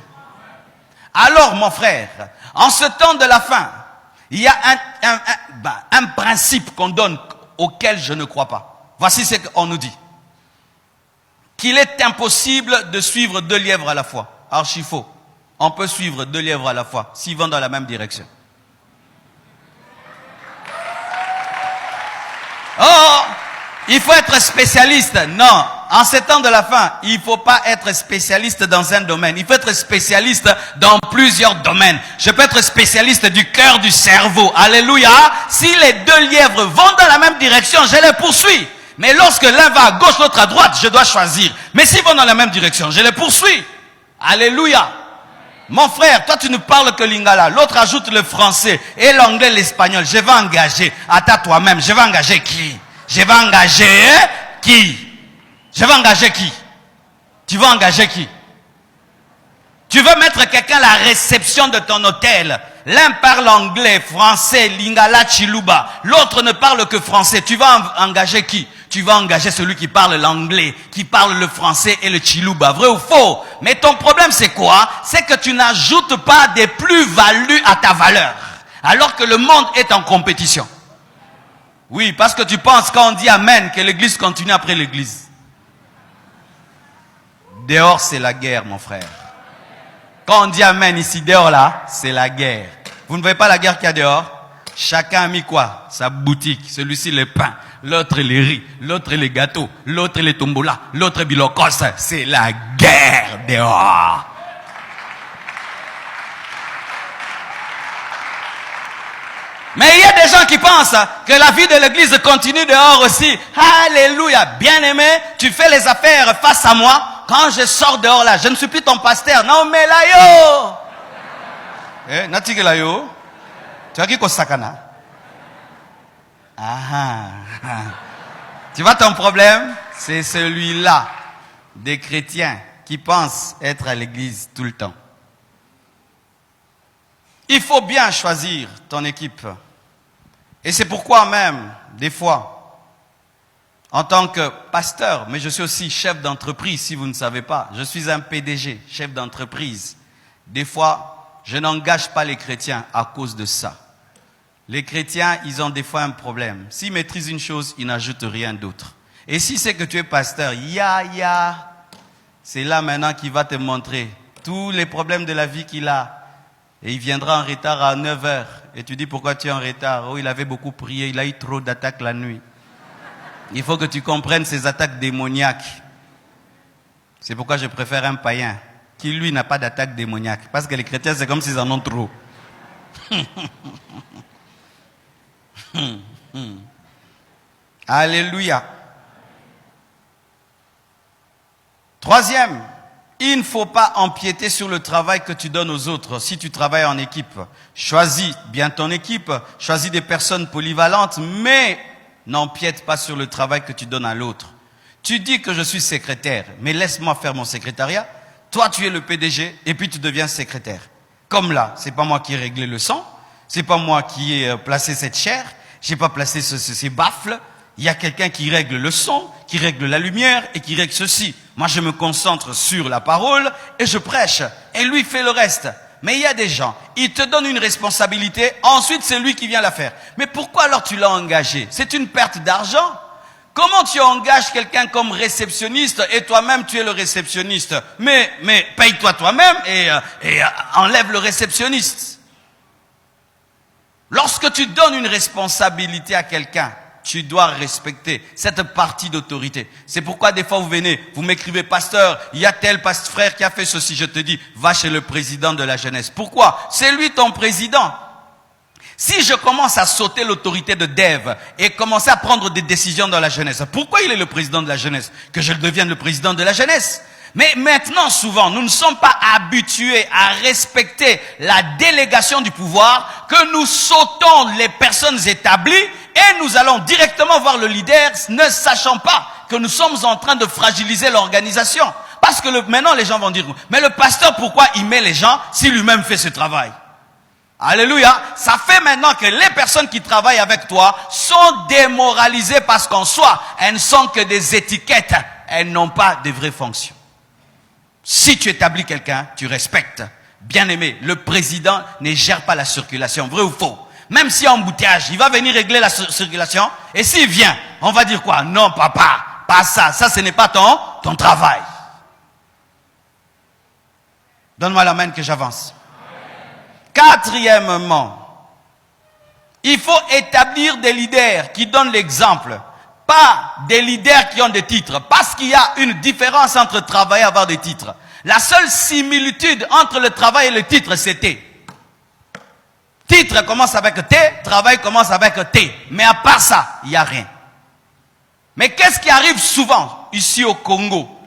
Alors, mon frère, en ce temps de la fin, il y a un principe qu'on donne auquel je ne crois pas. Voici ce qu'on nous dit. Qu'il est impossible de suivre 2 lièvres à la fois. Archi faux. On peut suivre 2 lièvres à la fois s'ils vont dans la même direction. Oh, il faut être spécialiste. Non. En ces temps de la fin, il ne faut pas être spécialiste dans un domaine. Il faut être spécialiste dans plusieurs domaines. Je peux être spécialiste du cœur, du cerveau. Alléluia. Si les 2 lièvres vont dans la même direction, je les poursuis. Mais lorsque l'un va à gauche, l'autre à droite, je dois choisir. Mais s'ils vont dans la même direction, je les poursuis. Alléluia. Mon frère, toi tu ne parles que lingala. L'autre ajoute le français et l'anglais, l'espagnol. Je vais engager. Attends toi-même. Je vais engager qui? Je vais engager qui? Je vais engager qui? Tu vas engager qui? Tu veux mettre quelqu'un à la réception de ton hôtel. L'un parle anglais, français, lingala, chiluba. L'autre ne parle que français. Tu vas engager qui? Tu vas engager celui qui parle l'anglais, qui parle le français et le chiluba. Vrai ou faux? Mais ton problème c'est quoi? C'est que tu n'ajoutes pas des plus-values à ta valeur. Alors que le monde est en compétition. Oui, parce que tu penses quand on dit amen que l'église continue après l'église. Dehors c'est la guerre mon frère. Quand on dit amen ici, dehors là, c'est la guerre. Vous ne voyez pas la guerre qu'il y a dehors? Chacun a mis quoi? Sa boutique. Celui-ci les pains, l'autre les riz, l'autre les gâteaux, l'autre les tombola, l'autre bilokos. C'est la guerre dehors. Mais il y a des gens qui pensent que la vie de l'église continue dehors aussi. Alléluia. Bien-aimé, tu fais les affaires face à moi. Quand je sors dehors là, je ne suis plus ton pasteur. Non, mais là, yo. Eh, nati que là, yo. Tu as qui ko sakana? Ah. Tu vois ton problème? C'est celui-là des chrétiens qui pensent être à l'église tout le temps. Il faut bien choisir ton équipe. Et c'est pourquoi même, des fois, en tant que pasteur, mais je suis aussi chef d'entreprise, si vous ne savez pas. Je suis un PDG, chef d'entreprise. Des fois, je n'engage pas les chrétiens à cause de ça. Les chrétiens, ils ont des fois un problème. S'ils maîtrisent une chose, ils n'ajoutent rien d'autre. Et si c'est que tu es pasteur, c'est là maintenant qu'il va te montrer tous les problèmes de la vie qu'il a. Et il viendra en retard à 9h. Et tu dis pourquoi tu es en retard? Oh, il avait beaucoup prié, il a eu trop d'attaques la nuit. Il faut que tu comprennes ces attaques démoniaques. C'est pourquoi je préfère un païen qui, lui, n'a pas d'attaque démoniaque. Parce que les chrétiens, c'est comme s'ils en ont trop. Alléluia. Troisième, il ne faut pas empiéter sur le travail que tu donnes aux autres. Si tu travailles en équipe, choisis bien ton équipe, choisis des personnes polyvalentes, mais n'empiète pas sur le travail que tu donnes à l'autre. Tu dis que je suis secrétaire, mais laisse-moi faire mon secrétariat. Toi, tu es le PDG et puis tu deviens secrétaire. Comme là, c'est pas moi qui ai réglé le son, c'est pas moi qui ai placé cette chaire, j'ai pas placé ces baffles. Il y a quelqu'un qui règle le son, qui règle la lumière et qui règle ceci. Moi, je me concentre sur la parole et je prêche. Et lui fait le reste. Mais il y a des gens, ils te donnent une responsabilité, ensuite c'est lui qui vient la faire. Mais pourquoi alors tu l'as engagé? C'est une perte d'argent. Comment tu engages quelqu'un comme réceptionniste et toi-même tu es le réceptionniste? Mais paye-toi toi-même et enlève le réceptionniste. Lorsque tu donnes une responsabilité à quelqu'un, tu dois respecter cette partie d'autorité. C'est pourquoi des fois vous venez, vous m'écrivez, pasteur, il y a tel frère qui a fait ceci. Je te dis, va chez le président de la jeunesse. Pourquoi? C'est lui ton président. Si je commence à sauter l'autorité de Dev et commencer à prendre des décisions dans la jeunesse, pourquoi il est le président de la jeunesse? Que je devienne le président de la jeunesse? Mais maintenant, souvent, nous ne sommes pas habitués à respecter la délégation du pouvoir, que nous sautons les personnes établies et nous allons directement voir le leader, ne sachant pas que nous sommes en train de fragiliser l'organisation. Parce que maintenant, les gens vont dire, mais le pasteur, pourquoi il met les gens si lui-même fait ce travail? Alléluia. Ça fait maintenant que les personnes qui travaillent avec toi sont démoralisées parce qu'en soi, elles ne sont que des étiquettes. Elles n'ont pas de vraies fonctions. Si tu établis quelqu'un, tu respectes. Bien aimé, le président ne gère pas la circulation, vrai ou faux? Même si embouteillage, il va venir régler la circulation. Et s'il vient, on va dire quoi? Non, papa, pas ça. Ça, ce n'est pas ton travail. Donne-moi la main que j'avance. Quatrièmement, il faut établir des leaders qui donnent l'exemple. Pas des leaders qui ont des titres. Parce qu'il y a une différence entre travailler et avoir des titres. La seule similitude entre le travail et le titre, c'est T. Titre commence avec T, travail commence avec T. Mais à part ça, il n'y a rien. Mais qu'est-ce qui arrive souvent ici au Congo?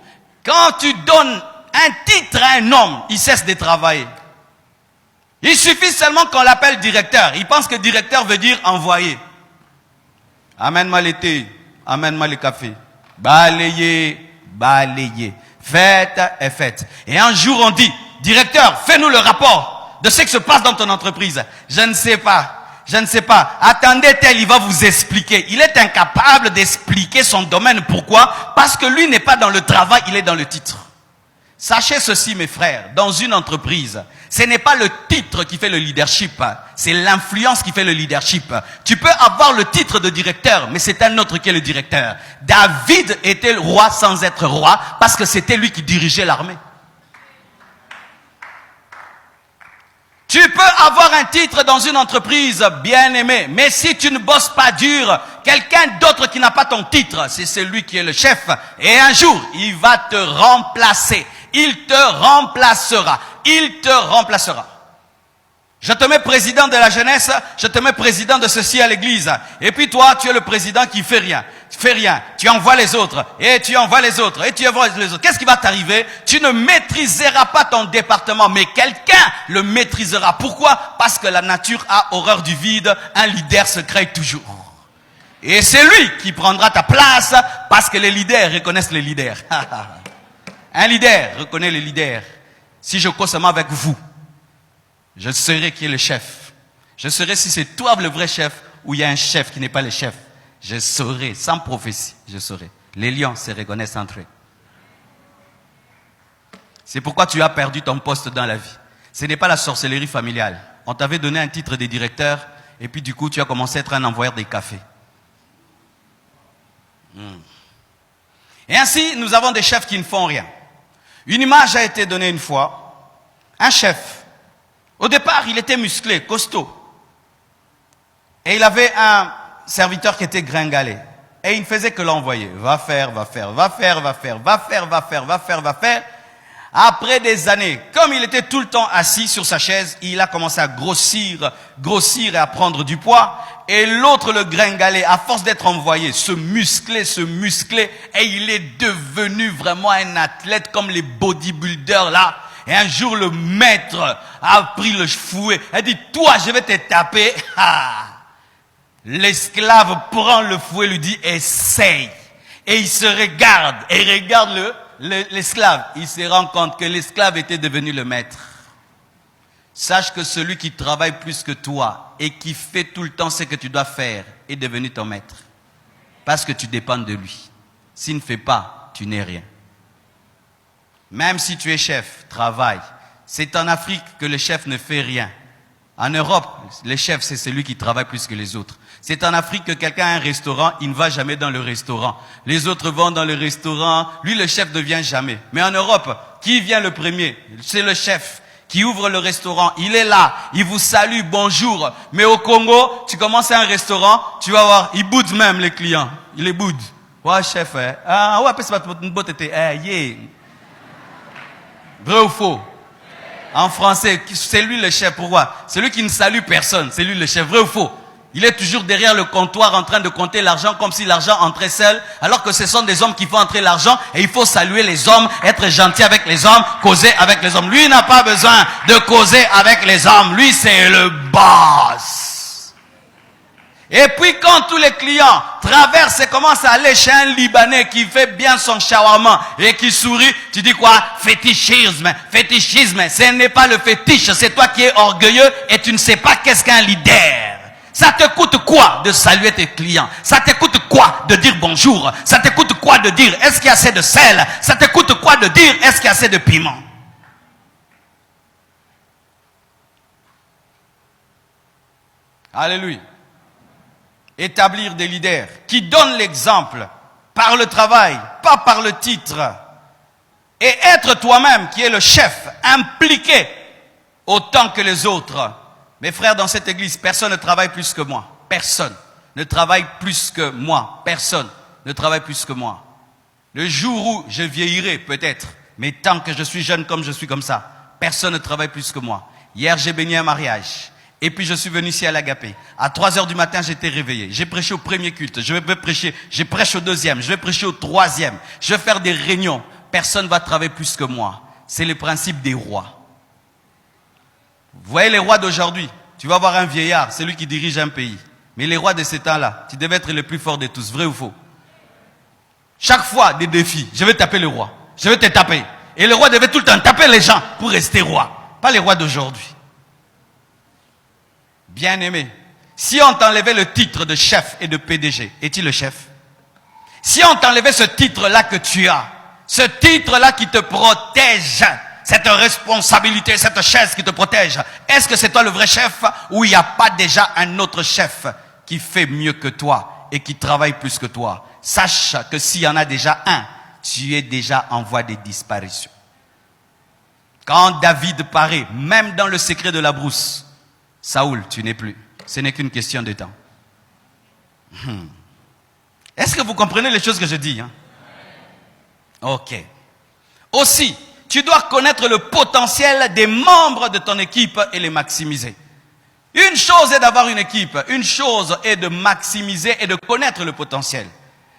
Quand tu donnes un titre à un homme, il cesse de travailler. Il suffit seulement qu'on l'appelle directeur. Il pense que directeur veut dire envoyé. Amène-moi le thé, amène-moi le café. Balayer, balayer. Fête est faite. Et un jour on dit, directeur, fais-nous le rapport de ce qui se passe dans ton entreprise. Je ne sais pas. Je ne sais pas. Attendez tel, il va vous expliquer. Il est incapable d'expliquer son domaine. Pourquoi? Parce que lui n'est pas dans le travail, il est dans le titre. Sachez ceci, mes frères, dans une entreprise, ce n'est pas le titre qui fait le leadership, c'est l'influence qui fait le leadership. Tu peux avoir le titre de directeur, mais c'est un autre qui est le directeur. David était le roi sans être roi, parce que c'était lui qui dirigeait l'armée. Tu peux avoir un titre dans une entreprise, bien aimé, mais si tu ne bosses pas dur, quelqu'un d'autre qui n'a pas ton titre, c'est celui qui est le chef. Et un jour, il va te remplacer. Il te remplacera. Il te remplacera. Je te mets président de la jeunesse, je te mets président de ceci à l'église. Et puis toi, tu es le président qui fait rien. Tu fais rien. Tu envoies les autres. Et tu envoies les autres. Et tu envoies les autres. Qu'est-ce qui va t'arriver? Tu ne maîtriseras pas ton département, mais quelqu'un le maîtrisera. Pourquoi? Parce que la nature a horreur du vide. Un leader se crée toujours. Et c'est lui qui prendra ta place parce que les leaders reconnaissent les leaders. Un leader reconnaît les leaders. Si je cause seulement avec vous, je saurai qui est le chef. Je saurai si c'est toi le vrai chef ou il y a un chef qui n'est pas le chef. Je saurai, sans prophétie, je saurai. Les lions se reconnaissent entre eux. C'est pourquoi tu as perdu ton poste dans la vie. Ce n'est pas la sorcellerie familiale. On t'avait donné un titre de directeur et puis du coup tu as commencé à être un envoyeur des cafés. Et ainsi, nous avons des chefs qui ne font rien. Une image a été donnée une fois. Un chef. Au départ, il était musclé, costaud. Et il avait un serviteur qui était gringalé. Et il ne faisait que l'envoyer. Va faire, va faire, va faire, va faire, va faire, va faire, va faire, va faire. Après des années, comme il était tout le temps assis sur sa chaise, il a commencé à grossir et à prendre du poids. Et l'autre, le gringalé, à force d'être envoyé, se muscler, et il est devenu vraiment un athlète comme les bodybuilders là. Et un jour, le maître a pris le fouet. Il a dit, toi, je vais te taper. L'esclave prend le fouet, lui dit, essaye. Et il se regarde, et regarde l'esclave. Il se rend compte que l'esclave était devenu le maître. Sache que celui qui travaille plus que toi et qui fait tout le temps ce que tu dois faire est devenu ton maître. Parce que tu dépends de lui. S'il ne fait pas, tu n'es rien. Même si tu es chef, travaille. C'est en Afrique que le chef ne fait rien. En Europe, le chef, c'est celui qui travaille plus que les autres. C'est en Afrique que quelqu'un a un restaurant, il ne va jamais dans le restaurant. Les autres vont dans le restaurant, lui le chef ne vient jamais. Mais en Europe, qui vient le premier? C'est le chef qui ouvre le restaurant. Il est là, il vous salue, bonjour. Mais au Congo, tu commences à un restaurant, tu vas voir, il boude même les clients. Il les boude. Ouais, chef, hein. Ah, ouais, c'est pas une botte, yeah. Vrai ou faux? En français, c'est lui le chef. Pourquoi? C'est lui qui ne salue personne. C'est lui le chef. Vrai ou faux? Il est toujours derrière le comptoir en train de compter l'argent comme si l'argent entrait seul, alors que ce sont des hommes qui font entrer l'argent et il faut saluer les hommes, être gentil avec les hommes, causer avec les hommes. Lui n'a pas besoin de causer avec les hommes. Lui, c'est le boss. Et puis quand tous les clients traversent et commencent à aller chez un Libanais qui fait bien son shawarma et qui sourit, tu dis quoi? Fétichisme, fétichisme. Ce n'est pas le fétiche, c'est toi qui es orgueilleux et tu ne sais pas qu'est-ce qu'un leader. Ça te coûte quoi de saluer tes clients? Ça te coûte quoi de dire bonjour? Ça te coûte quoi de dire est-ce qu'il y a assez de sel? Ça te coûte quoi de dire est-ce qu'il y a assez de piment? Alléluia. Établir des leaders qui donnent l'exemple par le travail, pas par le titre. Et être toi-même qui est le chef, impliqué autant que les autres. Mes frères, dans cette église, personne ne travaille plus que moi. Personne ne travaille plus que moi. Personne ne travaille plus que moi. Le jour où je vieillirai, peut-être, mais tant que je suis jeune comme je suis comme ça, personne ne travaille plus que moi. Hier, j'ai béni un mariage. Et puis, je suis venu ici à l'Agapé. À 3 heures du matin, j'étais réveillé. J'ai prêché au premier culte. Je prêche au deuxième. Je vais prêcher au troisième. Je vais faire des réunions. Personne ne va travailler plus que moi. C'est le principe des rois. Vous voyez les rois d'aujourd'hui, tu vas voir un vieillard, c'est lui qui dirige un pays. Mais les rois de ces temps-là, tu devais être le plus fort de tous, vrai ou faux? Chaque fois, des défis, je vais taper le roi, je vais te taper. Et le roi devait tout le temps taper les gens pour rester roi. Pas les rois d'aujourd'hui. Bien-aimé, si on t'enlevait le titre de chef et de PDG, es-tu le chef? Si on t'enlevait ce titre-là que tu as, ce titre-là qui te protège, cette responsabilité, cette chaise qui te protège, est-ce que c'est toi le vrai chef ou il n'y a pas déjà un autre chef qui fait mieux que toi et qui travaille plus que toi? Sache que s'il y en a déjà un, tu es déjà en voie de disparition. Quand David paraît, même dans le secret de la brousse, Saoul, tu n'es plus. Ce n'est qu'une question de temps. Est-ce que vous comprenez les choses que je dis, hein? Ok. Aussi, tu dois connaître le potentiel des membres de ton équipe et les maximiser. Une chose est d'avoir une équipe, une chose est de maximiser et de connaître le potentiel.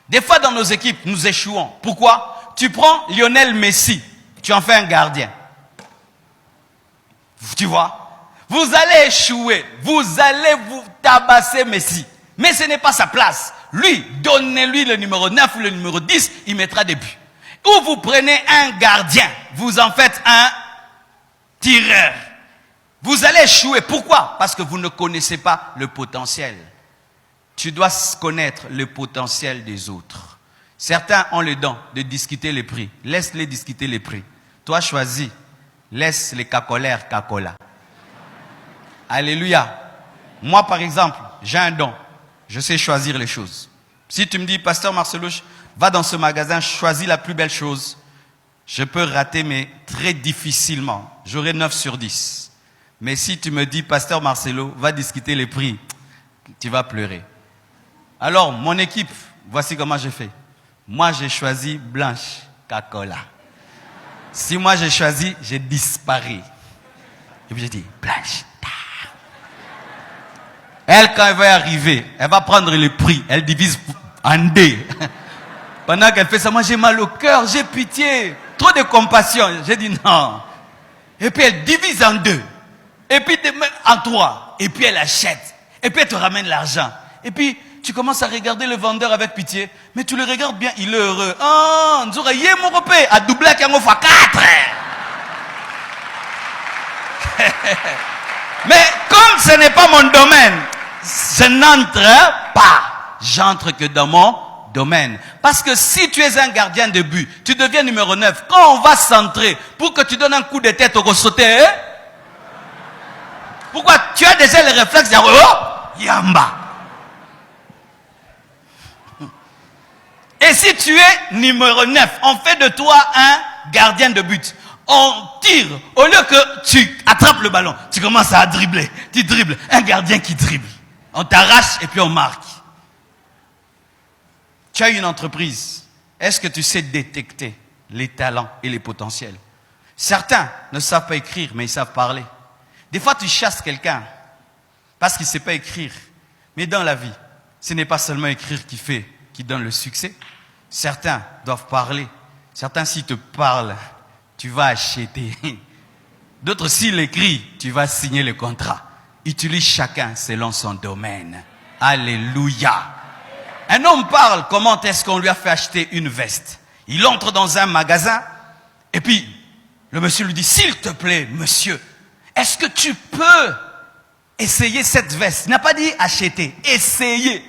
Des fois dans nos équipes, nous échouons. Pourquoi? Tu prends Lionel Messi, tu en fais un gardien. Tu vois? Vous allez échouer, vous allez vous tabasser Messi. Mais ce n'est pas sa place. Lui, donnez-lui le numéro 9 ou le numéro 10, il mettra des buts. Ou vous prenez un gardien, vous en faites un tireur. Vous allez échouer. Pourquoi? Parce que vous ne connaissez pas le potentiel. Tu dois connaître le potentiel des autres. Certains ont le don de discuter les prix. Laisse-les discuter les prix. Toi, choisis. Laisse les cacolaires cacola. Alléluia. Moi, par exemple, j'ai un don. Je sais choisir les choses. Si tu me dis, Pasteur Marcelouche, va dans ce magasin, choisis la plus belle chose. Je peux rater, mais très difficilement. J'aurai 9 sur 10. Mais si tu me dis, Pasteur Marcelo, va discuter les prix, tu vas pleurer. Alors, mon équipe, voici comment j'ai fait. Moi, j'ai choisi Blanche Cacola. Si moi, j'ai choisi, j'ai disparu. Et puis j'ai dit, Blanche. Elle, quand elle va arriver, elle va prendre les prix. Elle divise en deux. Pendant qu'elle fait ça, moi j'ai mal au cœur, j'ai pitié. Trop de compassion. J'ai dit non. Et puis elle divise en deux. Et puis en trois. Et puis elle achète. Et puis elle te ramène l'argent. Et puis tu commences à regarder le vendeur avec pitié. Mais tu le regardes bien, il est heureux. Ah, nous aurons yé mon repé. À doubler qui en fait 4. Mais comme ce n'est pas mon domaine, je n'entre pas. J'entre que dans mon domaine. Parce que si tu es un gardien de but, tu deviens numéro 9. Quand on va centrer, pour que tu donnes un coup de tête au sauter, hein? Pourquoi? Tu as déjà le réflexe de dire, oh, yamba. Et si tu es numéro 9, on fait de toi un gardien de but. On tire, au lieu que tu attrapes le ballon, tu commences à dribbler. Tu dribbles, un gardien qui dribble. On t'arrache et puis on marque. Tu as une entreprise. Est-ce que tu sais détecter les talents et les potentiels? Certains ne savent pas écrire, mais ils savent parler. Des fois, tu chasses quelqu'un parce qu'il ne sait pas écrire. Mais dans la vie, ce n'est pas seulement écrire qui donne le succès. Certains doivent parler. Certains, s'ils te parlent, tu vas acheter. D'autres, s'ils écrivent, tu vas signer le contrat. Utilise chacun selon son domaine. Alléluia. Un homme parle, comment est-ce qu'on lui a fait acheter une veste? Il entre dans un magasin et puis le monsieur lui dit, s'il te plaît, monsieur, est-ce que tu peux essayer cette veste? Il n'a pas dit acheter, essayer.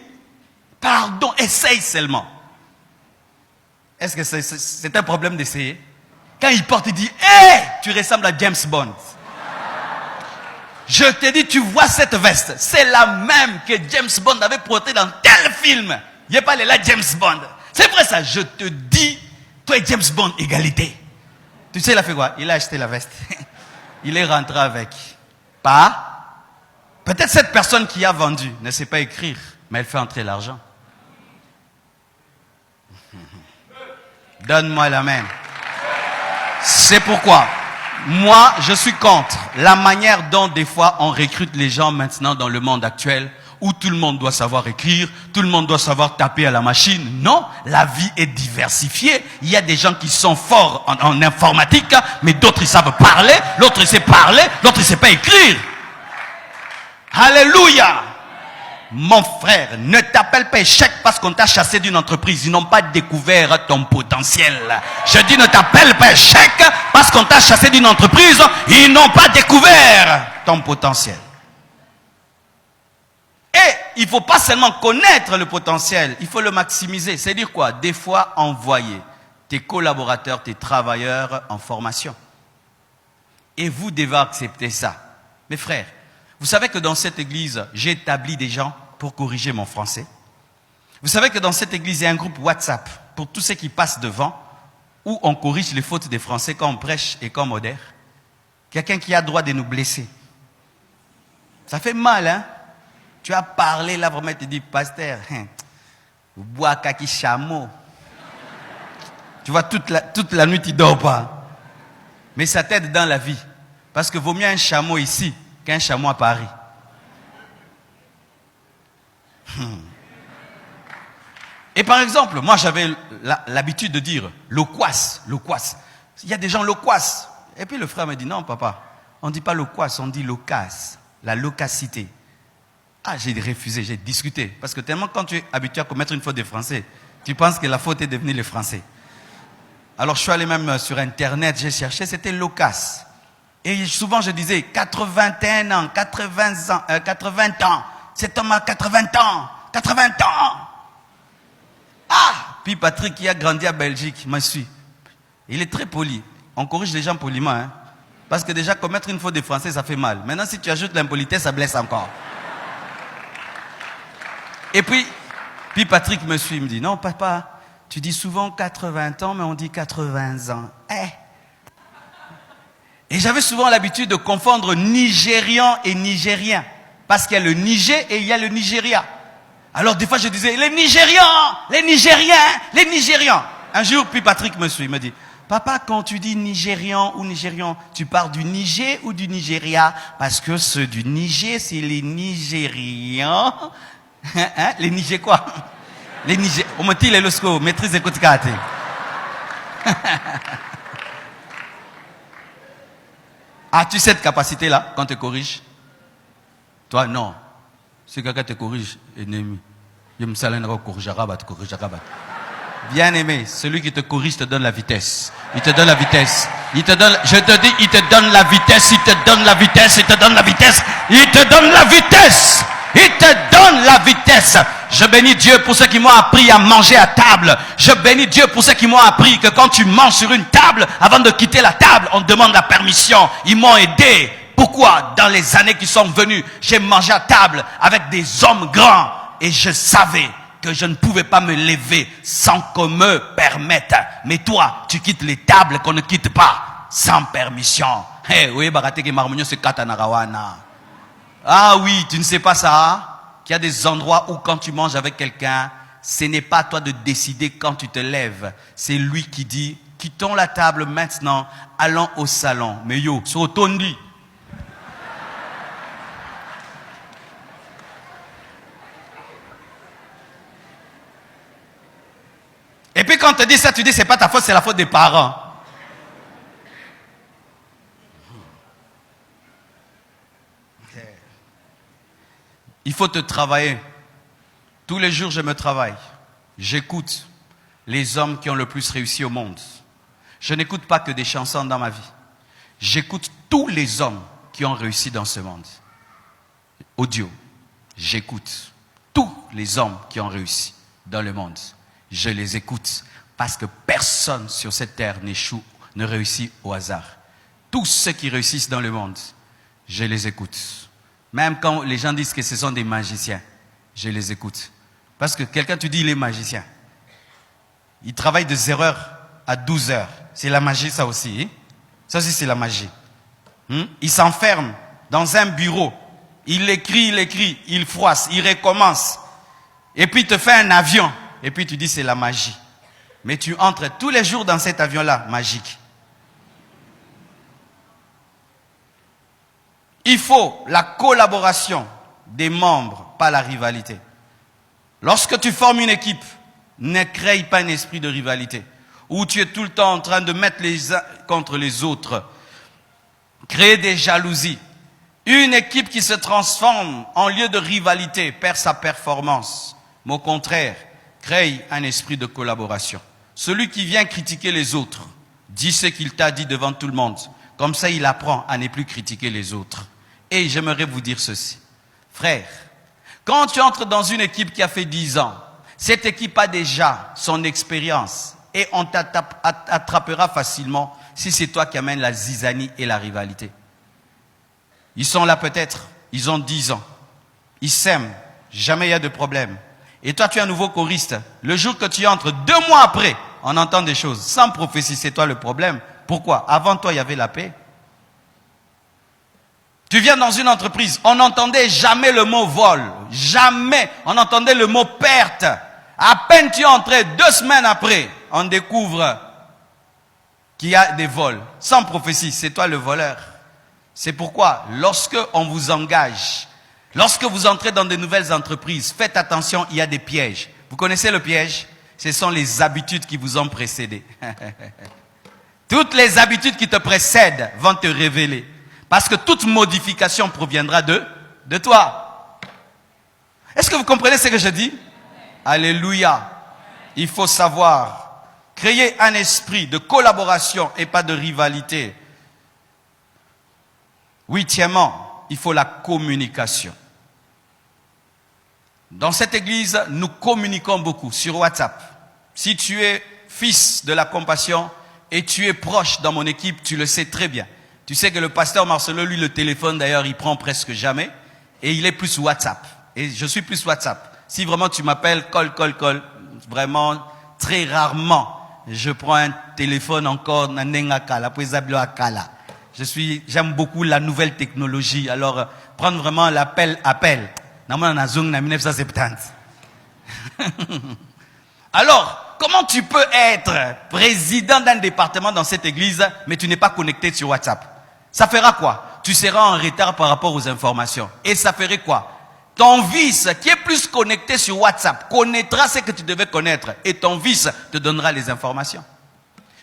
Pardon, essaye seulement. Est-ce que c'est un problème d'essayer? Quand il porte, il dit, hé, tu ressembles à James Bond. Je te dis, tu vois cette veste, c'est la même que James Bond avait portée dans tel film. Il n'y a pas là James Bond. C'est vrai ça, je te dis, toi et James Bond, égalité. Tu sais, il a fait quoi? Il a acheté la veste. Il est rentré avec. Pas. Peut-être cette personne qui a vendu ne sait pas écrire, mais elle fait entrer l'argent. Donne-moi la main. C'est pourquoi, moi, je suis contre la manière dont des fois on recrute les gens maintenant dans le monde actuel, où tout le monde doit savoir écrire, tout le monde doit savoir taper à la machine. Non, la vie est diversifiée. Il y a des gens qui sont forts en informatique, mais d'autres ils savent parler, l'autre il sait parler, l'autre il sait pas écrire. Alléluia. Mon frère, ne t'appelle pas échec parce qu'on t'a chassé d'une entreprise. Ils n'ont pas découvert ton potentiel. Je dis ne t'appelle pas échec parce qu'on t'a chassé d'une entreprise. Ils n'ont pas découvert ton potentiel. Et il ne faut pas seulement connaître le potentiel, il faut le maximiser. C'est-à-dire quoi? Des fois, envoyer tes collaborateurs, tes travailleurs en formation. Et vous devez accepter ça. Mes frères, vous savez que dans cette église, j'ai établi des gens pour corriger mon français. Vous savez que dans cette église, il y a un groupe WhatsApp pour tous ceux qui passent devant, où on corrige les fautes des Français quand on prêche et quand on modère. Quelqu'un qui a droit de nous blesser. Ça fait mal, hein? Tu as parlé là, vraiment, tu dis, pasteur, bois kaki chameau. Tu vois, toute la nuit, tu ne dors pas. Mais ça t'aide dans la vie. Parce que vaut mieux un chameau ici qu'un chameau à Paris. Et par exemple, moi j'avais l'habitude de dire loquace. Il y a des gens loquaces. Et puis le frère me dit, non papa, on ne dit pas loquace, on dit loquace. La loquacité. Ah, j'ai refusé, j'ai discuté. Parce que tellement quand tu es habitué à commettre une faute de français, tu penses que la faute est devenue le français. Alors je suis allé même sur internet, j'ai cherché, c'était loquace. Et souvent je disais 81 ans, 80 ans. Cet homme a 80 ans. Ah! Puis Patrick qui a grandi à Belgique, me suit. Il est très poli. On corrige les gens poliment. Hein? Parce que déjà commettre une faute de français, ça fait mal. Maintenant si tu ajoutes l'impolitesse, ça blesse encore. Et puis Patrick me suit, il me dit, non papa, tu dis souvent 80 ans, mais on dit 80 ans. Et j'avais souvent l'habitude de confondre Nigérian et Nigérien. Parce qu'il y a le Niger et il y a le Nigeria. Alors des fois je disais, les Nigérians, les Nigérians. Un jour, puis Patrick me suit, il me dit, papa, quand tu dis Nigérian ou Nigérian, tu parles du Niger ou du Nigeria? Parce que ceux du Niger, c'est les Nigérians. Hein? Les Niger quoi? Les Niger. On me dit les losco, maîtrise des côtés. As-tu cette capacité-là quand tu corriges? Toi, non. Si quelqu'un te corrige, ennemi. Bien aimé, celui qui te corrige te donne la vitesse. Il te donne la vitesse. Je te dis, il te donne la vitesse, il te donne la vitesse, il te donne la vitesse, il te donne la vitesse. Il te donne la vitesse. Je bénis Dieu pour ceux qui m'ont appris à manger à table. Je bénis Dieu pour ceux qui m'ont appris que quand tu manges sur une table, avant de quitter la table, on te demande la permission. Ils m'ont aidé. Pourquoi? Dans les années qui sont venues, j'ai mangé à table avec des hommes grands et je savais que je ne pouvais pas me lever sans qu'on me permette. Mais toi, tu quittes les tables qu'on ne quitte pas sans permission. Oui, ah oui, tu ne sais pas ça? Qu'il y a des endroits où quand tu manges avec quelqu'un, ce n'est pas à toi de décider quand tu te lèves. C'est lui qui dit, quittons la table maintenant, allons au salon. Mais yo, c'est autondi. Et puis quand on te dit ça, tu dis c'est pas ta faute, c'est la faute des parents. Il faut te travailler. Tous les jours, je me travaille. J'écoute les hommes qui ont le plus réussi au monde. Je n'écoute pas que des chansons dans ma vie. J'écoute tous les hommes qui ont réussi dans ce monde. Audio. J'écoute tous les hommes qui ont réussi dans le monde. Je les écoute parce que personne sur cette terre n'échoue, ne réussit au hasard. Tous ceux qui réussissent dans le monde, je les écoute. Même quand les gens disent que ce sont des magiciens, je les écoute. Parce que quelqu'un, tu dis, il est magicien. Il travaille de 0h à 12h. C'est la magie, ça aussi. Hein? Ça aussi, c'est la magie. Il s'enferme dans un bureau. Il écrit, il froisse, il recommence. Et puis, il te fait un avion. Et puis, tu dis, c'est la magie. Mais tu entres tous les jours dans cet avion-là, magique. Il faut la collaboration des membres, pas la rivalité. Lorsque tu formes une équipe, ne crée pas un esprit de rivalité, où tu es tout le temps en train de mettre les uns contre les autres, créer des jalousies. Une équipe qui se transforme en lieu de rivalité perd sa performance. Mais au contraire, crée un esprit de collaboration. Celui qui vient critiquer les autres, dit ce qu'il t'a dit devant tout le monde. Comme ça, il apprend à ne plus critiquer les autres. Et j'aimerais vous dire ceci. Frère, quand tu entres dans une équipe qui a fait 10 ans, cette équipe a déjà son expérience et on t'attrapera facilement si c'est toi qui amènes la zizanie et la rivalité. Ils sont là peut-être, ils ont 10 ans. Ils s'aiment, jamais il y a de problème. Et toi, tu es un nouveau choriste. Le jour que tu entres, 2 mois après, on entend des choses. Sans prophétie, c'est toi le problème. Pourquoi? Avant toi, il y avait la paix. Tu viens dans une entreprise, on n'entendait jamais le mot vol. Jamais. On entendait le mot perte. À peine tu es entré, 2 semaines après, on découvre qu'il y a des vols. Sans prophétie, c'est toi le voleur. C'est pourquoi, lorsque on vous engage, lorsque vous entrez dans de nouvelles entreprises, faites attention, il y a des pièges. Vous connaissez le piège? Ce sont les habitudes qui vous ont précédé. Toutes les habitudes qui te précèdent vont te révéler. Parce que toute modification proviendra de toi. Est-ce que vous comprenez ce que je dis? Alléluia. Il faut savoir créer un esprit de collaboration et pas de rivalité. 8e, il faut la communication. Dans cette église, nous communiquons beaucoup sur WhatsApp. Si tu es fils de la compassion et tu es proche dans mon équipe, tu le sais très bien. Tu sais que le pasteur Marcelo, lui, le téléphone, d'ailleurs, il prend presque jamais. Et il est plus WhatsApp. Et je suis plus WhatsApp. Si vraiment tu m'appelles, call. Vraiment, très rarement, je prends un téléphone encore. J'aime beaucoup la nouvelle technologie. Alors, prendre vraiment l'appel. Alors, comment tu peux être président d'un département dans cette église, mais tu n'es pas connecté sur WhatsApp? Ça fera quoi? Tu seras en retard par rapport aux informations. Et ça ferait quoi? Ton vice, qui est plus connecté sur WhatsApp, connaîtra ce que tu devais connaître. Et ton vice te donnera les informations.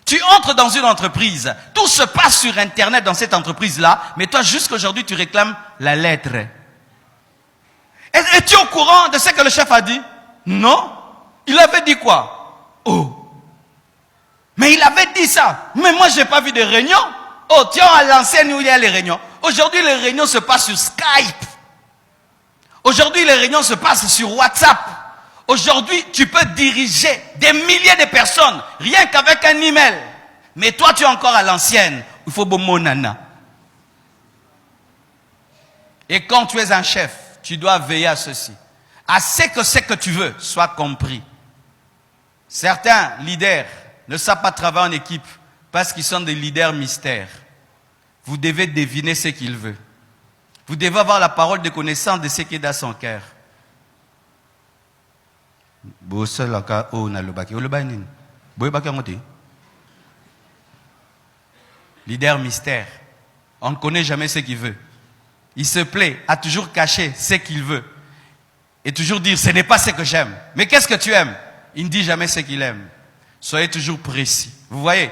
Tu entres dans une entreprise, tout se passe sur Internet dans cette entreprise-là, mais toi, jusqu'aujourd'hui, tu réclames la lettre. Es-tu au courant de ce que le chef a dit? Non. Il avait dit quoi? Oh. Mais il avait dit ça. Mais moi, je n'ai pas vu de réunion. Oh, tiens, à l'ancienne où il y a les réunions. Aujourd'hui, les réunions se passent sur Skype. Aujourd'hui, les réunions se passent sur WhatsApp. Aujourd'hui, tu peux diriger des milliers de personnes, rien qu'avec un email. Mais toi, tu es encore à l'ancienne. Il faut bon nana. Et quand tu es un chef, tu dois veiller à ceci. À ce que tu veux soit compris. Certains leaders ne savent pas travailler en équipe parce qu'ils sont des leaders mystères. Vous devez deviner ce qu'il veut. Vous devez avoir la parole de connaissance de ce qui est dans son cœur. Leader mystère. On ne connaît jamais ce qu'il veut. Il se plaît à toujours cacher ce qu'il veut. Et toujours dire, ce n'est pas ce que j'aime. Mais qu'est-ce que tu aimes? Il ne dit jamais ce qu'il aime. Soyez toujours précis. Vous voyez,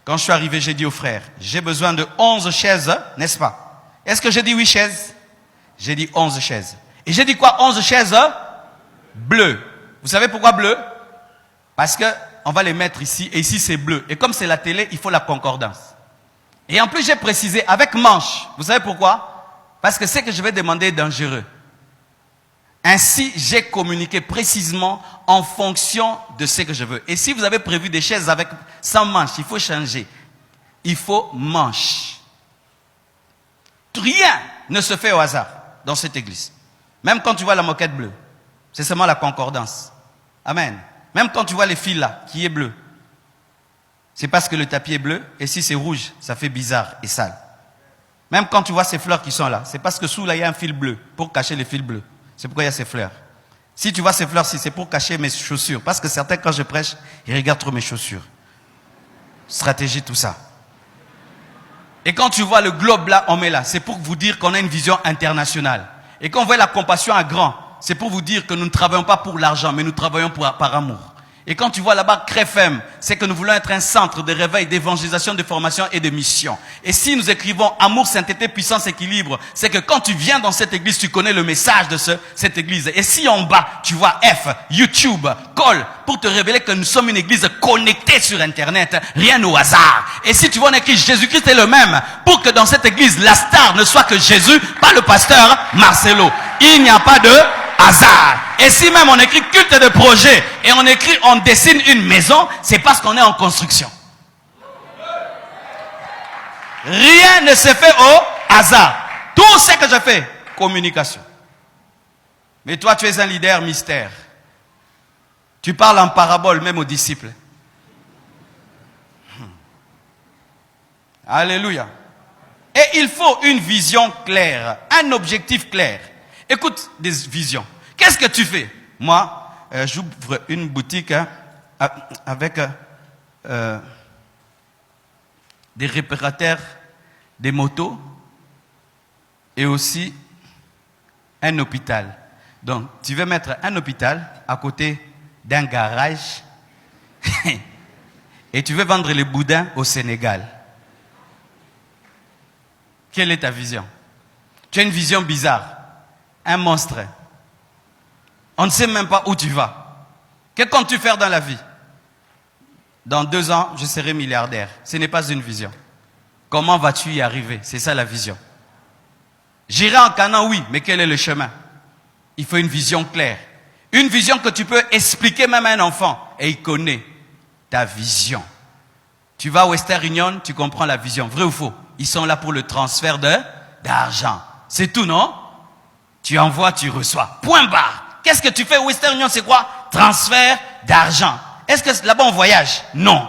quand je suis arrivé, j'ai dit aux frères, j'ai besoin de 11 chaises, n'est-ce pas? Est-ce que j'ai dit 8 chaises? J'ai dit 11 chaises. Et j'ai dit quoi? 11 chaises bleues. Vous savez pourquoi bleu? Parce que on va les mettre ici, et ici c'est bleu. Et comme c'est la télé, il faut la concordance. Et en plus, j'ai précisé avec manche. Vous savez pourquoi? Parce que ce que je vais demander est dangereux. Ainsi, j'ai communiqué précisément en fonction de ce que je veux. Et si vous avez prévu des chaises avec sans manche, il faut changer. Il faut manche. Rien ne se fait au hasard dans cette église. Même quand tu vois la moquette bleue, c'est seulement la concordance. Amen. Même quand tu vois les fils là, qui est bleu, c'est parce que le tapis est bleu, et si c'est rouge, ça fait bizarre et sale. Même quand tu vois ces fleurs qui sont là, c'est parce que sous là, il y a un fil bleu, pour cacher les fils bleus. C'est pourquoi il y a ces fleurs. Si tu vois ces fleurs-ci, c'est pour cacher mes chaussures. Parce que certains, quand je prêche, ils regardent trop mes chaussures. Stratégie, tout ça. Et quand tu vois le globe là, on met là, c'est pour vous dire qu'on a une vision internationale. Et quand on voit la compassion à grand, c'est pour vous dire que nous ne travaillons pas pour l'argent, mais nous travaillons par amour. Et quand tu vois là-bas CREFM, c'est que nous voulons être un centre de réveil, d'évangélisation, de formation et de mission. Et si nous écrivons amour, sainteté, puissance, équilibre, c'est que quand tu viens dans cette église, tu connais le message de cette église. Et si en bas, tu vois F, YouTube, call, pour te révéler que nous sommes une église connectée sur Internet, rien au hasard. Et si tu vois on écrit Jésus-Christ est le même, pour que dans cette église, la star ne soit que Jésus, pas le pasteur Marcelo. Il n'y a pas de hasard. Et si même on écrit culte de projet et on dessine une maison, c'est parce qu'on est en construction. Rien ne se fait au hasard. Tout ce que je fais, communication. Mais toi, tu es un leader mystère. Tu parles en parabole même aux disciples. Alléluia. Et il faut une vision claire, un objectif clair. Écoute des visions. Qu'est-ce que tu fais? Moi, j'ouvre une boutique avec des réparateurs des motos et aussi un hôpital. Donc, tu veux mettre un hôpital à côté d'un garage et tu veux vendre les boudins au Sénégal. Quelle est ta vision? Tu as une vision bizarre, un monstre. On ne sait même pas où tu vas. Que comptes-tu faire dans la vie? Dans 2 ans, je serai milliardaire. Ce n'est pas une vision. Comment vas-tu y arriver? C'est ça la vision. J'irai en Canaan, oui, mais quel est le chemin? Il faut une vision claire. Une vision que tu peux expliquer même à un enfant. Et il connaît ta vision. Tu vas à Western Union, tu comprends la vision. Vrai ou faux? Ils sont là pour le transfert d'argent. C'est tout, non? Tu envoies, tu reçois. Point barre. Qu'est-ce que tu fais au Western Union? C'est quoi? Transfert d'argent. Est-ce que là-bas on voyage? Non.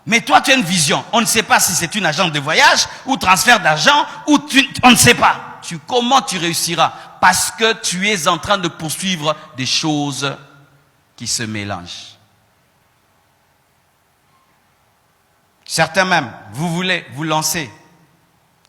Mais toi, tu as une vision. On ne sait pas si c'est une agence de voyage ou transfert d'argent ou on ne sait pas. Comment tu réussiras? Parce que tu es en train de poursuivre des choses qui se mélangent. Certains même, vous voulez vous lancer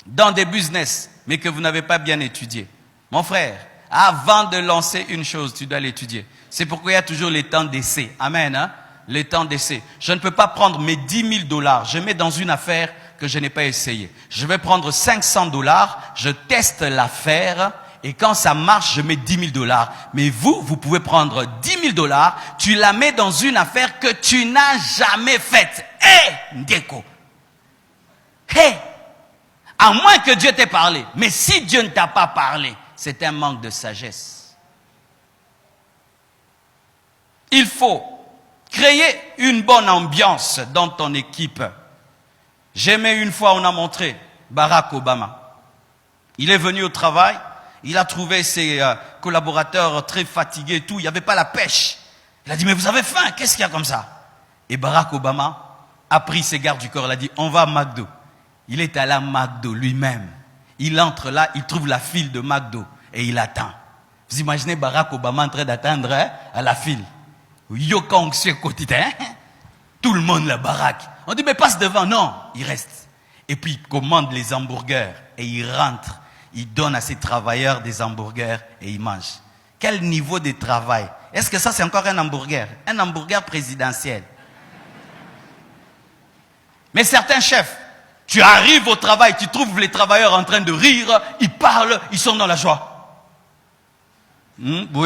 dans des business, mais que vous n'avez pas bien étudié. Mon frère, avant de lancer une chose, tu dois l'étudier. C'est pourquoi il y a toujours les temps d'essai. Amen, hein? Les temps d'essai. Je ne peux pas prendre mes 10 000 $, je mets dans une affaire que je n'ai pas essayé. Je vais prendre 500 $, je teste l'affaire, et quand ça marche, je mets 10 000 $. Mais vous pouvez prendre 10 000 $, tu la mets dans une affaire que tu n'as jamais faite. Ndeko. À moins que Dieu t'ait parlé. Mais si Dieu ne t'a pas parlé, c'est un manque de sagesse. Il faut créer une bonne ambiance dans ton équipe. J'aimais une fois, on a montré Barack Obama. Il est venu au travail, il a trouvé ses collaborateurs très fatigués et tout, il n'y avait pas la pêche. Il a dit, mais vous avez faim, qu'est-ce qu'il y a comme ça? Et Barack Obama a pris ses gardes du corps, il a dit, on va à McDo. Il est allé à McDo lui-même. Il entre là, il trouve la file de McDo et il attend. Vous imaginez Barack Obama en train d'attendre à la file. Yokong sur quotidien. Tout le monde la baraque. On dit mais passe devant. Non, il reste. Et puis il commande les hamburgers et il rentre. Il donne à ses travailleurs des hamburgers et il mange. Quel niveau de travail? Est-ce que ça c'est encore un hamburger? Un hamburger présidentiel. Mais certains chefs, tu arrives au travail, tu trouves les travailleurs en train de rire, ils parlent, ils sont dans la joie. Donc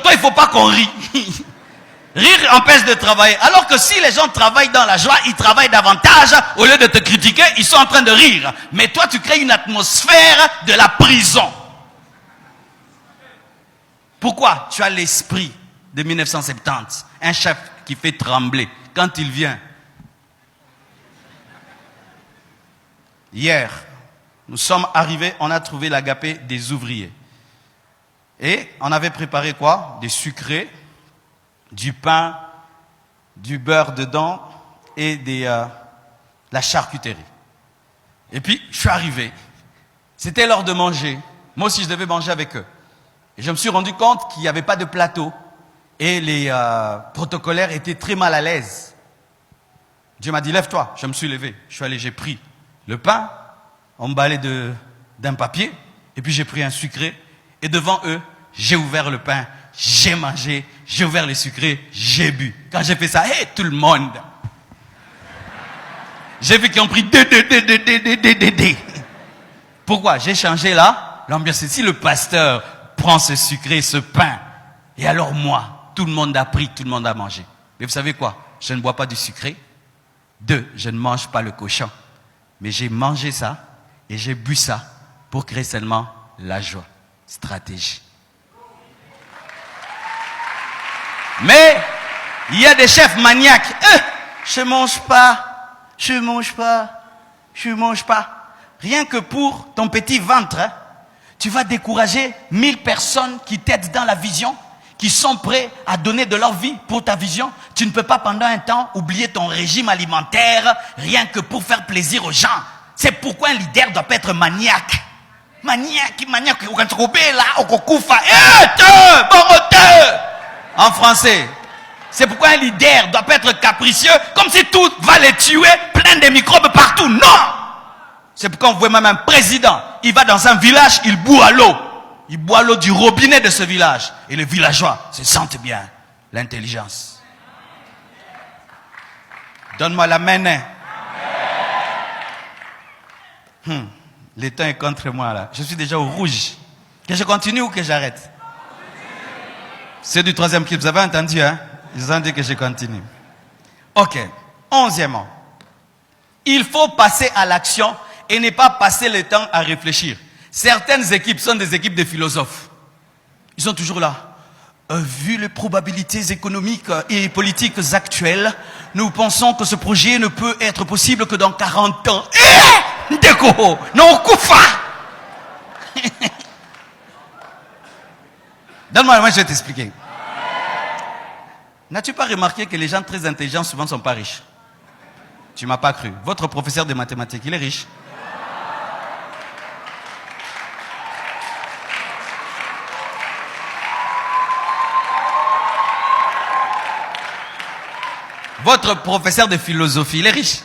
toi, il ne faut pas qu'on rie. Rire empêche de travailler. Alors que si les gens travaillent dans la joie, ils travaillent davantage. Au lieu de te critiquer, ils sont en train de rire. Mais toi, tu crées une atmosphère de la prison. Pourquoi? Tu as l'esprit de 1970. Un chef qui fait trembler. Quand il vient. Hier, nous sommes arrivés, on a trouvé l'agapé des ouvriers. Et on avait préparé quoi? Des sucrés, du pain, du beurre dedans et la charcuterie. Et puis, je suis arrivé. C'était l'heure de manger. Moi aussi, je devais manger avec eux. Et je me suis rendu compte qu'il n'y avait pas de plateau. Et les protocolaires étaient très mal à l'aise. Dieu m'a dit, lève-toi. Je me suis levé. Je suis allé, j'ai pris le pain, emballé d'un papier. Et puis j'ai pris un sucré. Et devant eux, j'ai ouvert le pain, j'ai mangé, j'ai ouvert le sucré, j'ai bu. Quand j'ai fait ça, tout le monde. J'ai vu qu'ils ont pris deux. Pourquoi? J'ai changé là l'ambiance. Si le pasteur prend ce sucré, ce pain, et alors moi, tout le monde a pris, tout le monde a mangé. Mais vous savez quoi? Je ne bois pas du sucré. 2, je ne mange pas le cochon. Mais j'ai mangé ça et j'ai bu ça pour créer seulement la joie. Stratégie. Mais il y a des chefs maniaques. Je mange pas. Rien que pour ton petit ventre, hein, tu vas décourager 1000 personnes qui t'aident dans la vision, qui sont prêts à donner de leur vie pour ta vision. Tu ne peux pas pendant un temps oublier ton régime alimentaire, rien que pour faire plaisir aux gens. C'est pourquoi un leader doit pas être maniaque. Maniaque. En français. C'est pourquoi un leader doit pas être capricieux, comme si tout va les tuer, plein de microbes partout. Non! C'est pourquoi on voit même un président, il va dans un village, il boit l'eau. Il boit l'eau du robinet de ce village. Et les villageois se sentent bien. L'intelligence. Donne-moi la main. Le temps est contre moi là. Je suis déjà au rouge. Que je continue ou que j'arrête? C'est du 3e clip. Vous avez entendu, hein? Ils ont dit que je continue. Ok. 11e. Il faut passer à l'action et ne pas passer le temps à réfléchir. Certaines équipes sont des équipes de philosophes. Ils sont toujours là. Vu les probabilités économiques et politiques actuelles, nous pensons que ce projet ne peut être possible que dans 40 ans. Ndeko, non, Koufa. Donne-moi, moi je vais t'expliquer. N'as-tu pas remarqué que les gens très intelligents souvent ne sont pas riches? Tu m'as pas cru. Votre professeur de mathématiques, il est riche. Votre professeur de philosophie, il est riche.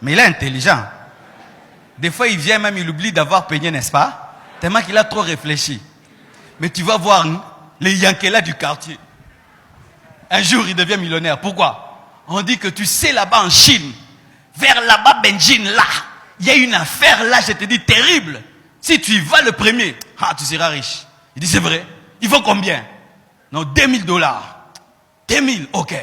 Mais il est intelligent. Des fois, il vient même, il oublie d'avoir peigné, n'est-ce pas? Tellement qu'il a trop réfléchi. Mais tu vas voir les Yankela du quartier. Un jour, il devient millionnaire. Pourquoi? On dit que tu sais là-bas en Chine, vers là-bas, Benjin, là, il y a une affaire là, je te dis, terrible. Si tu y vas le premier, tu seras riche. Il dit, c'est vrai. Il faut combien? Non, $2000. 2000, ok.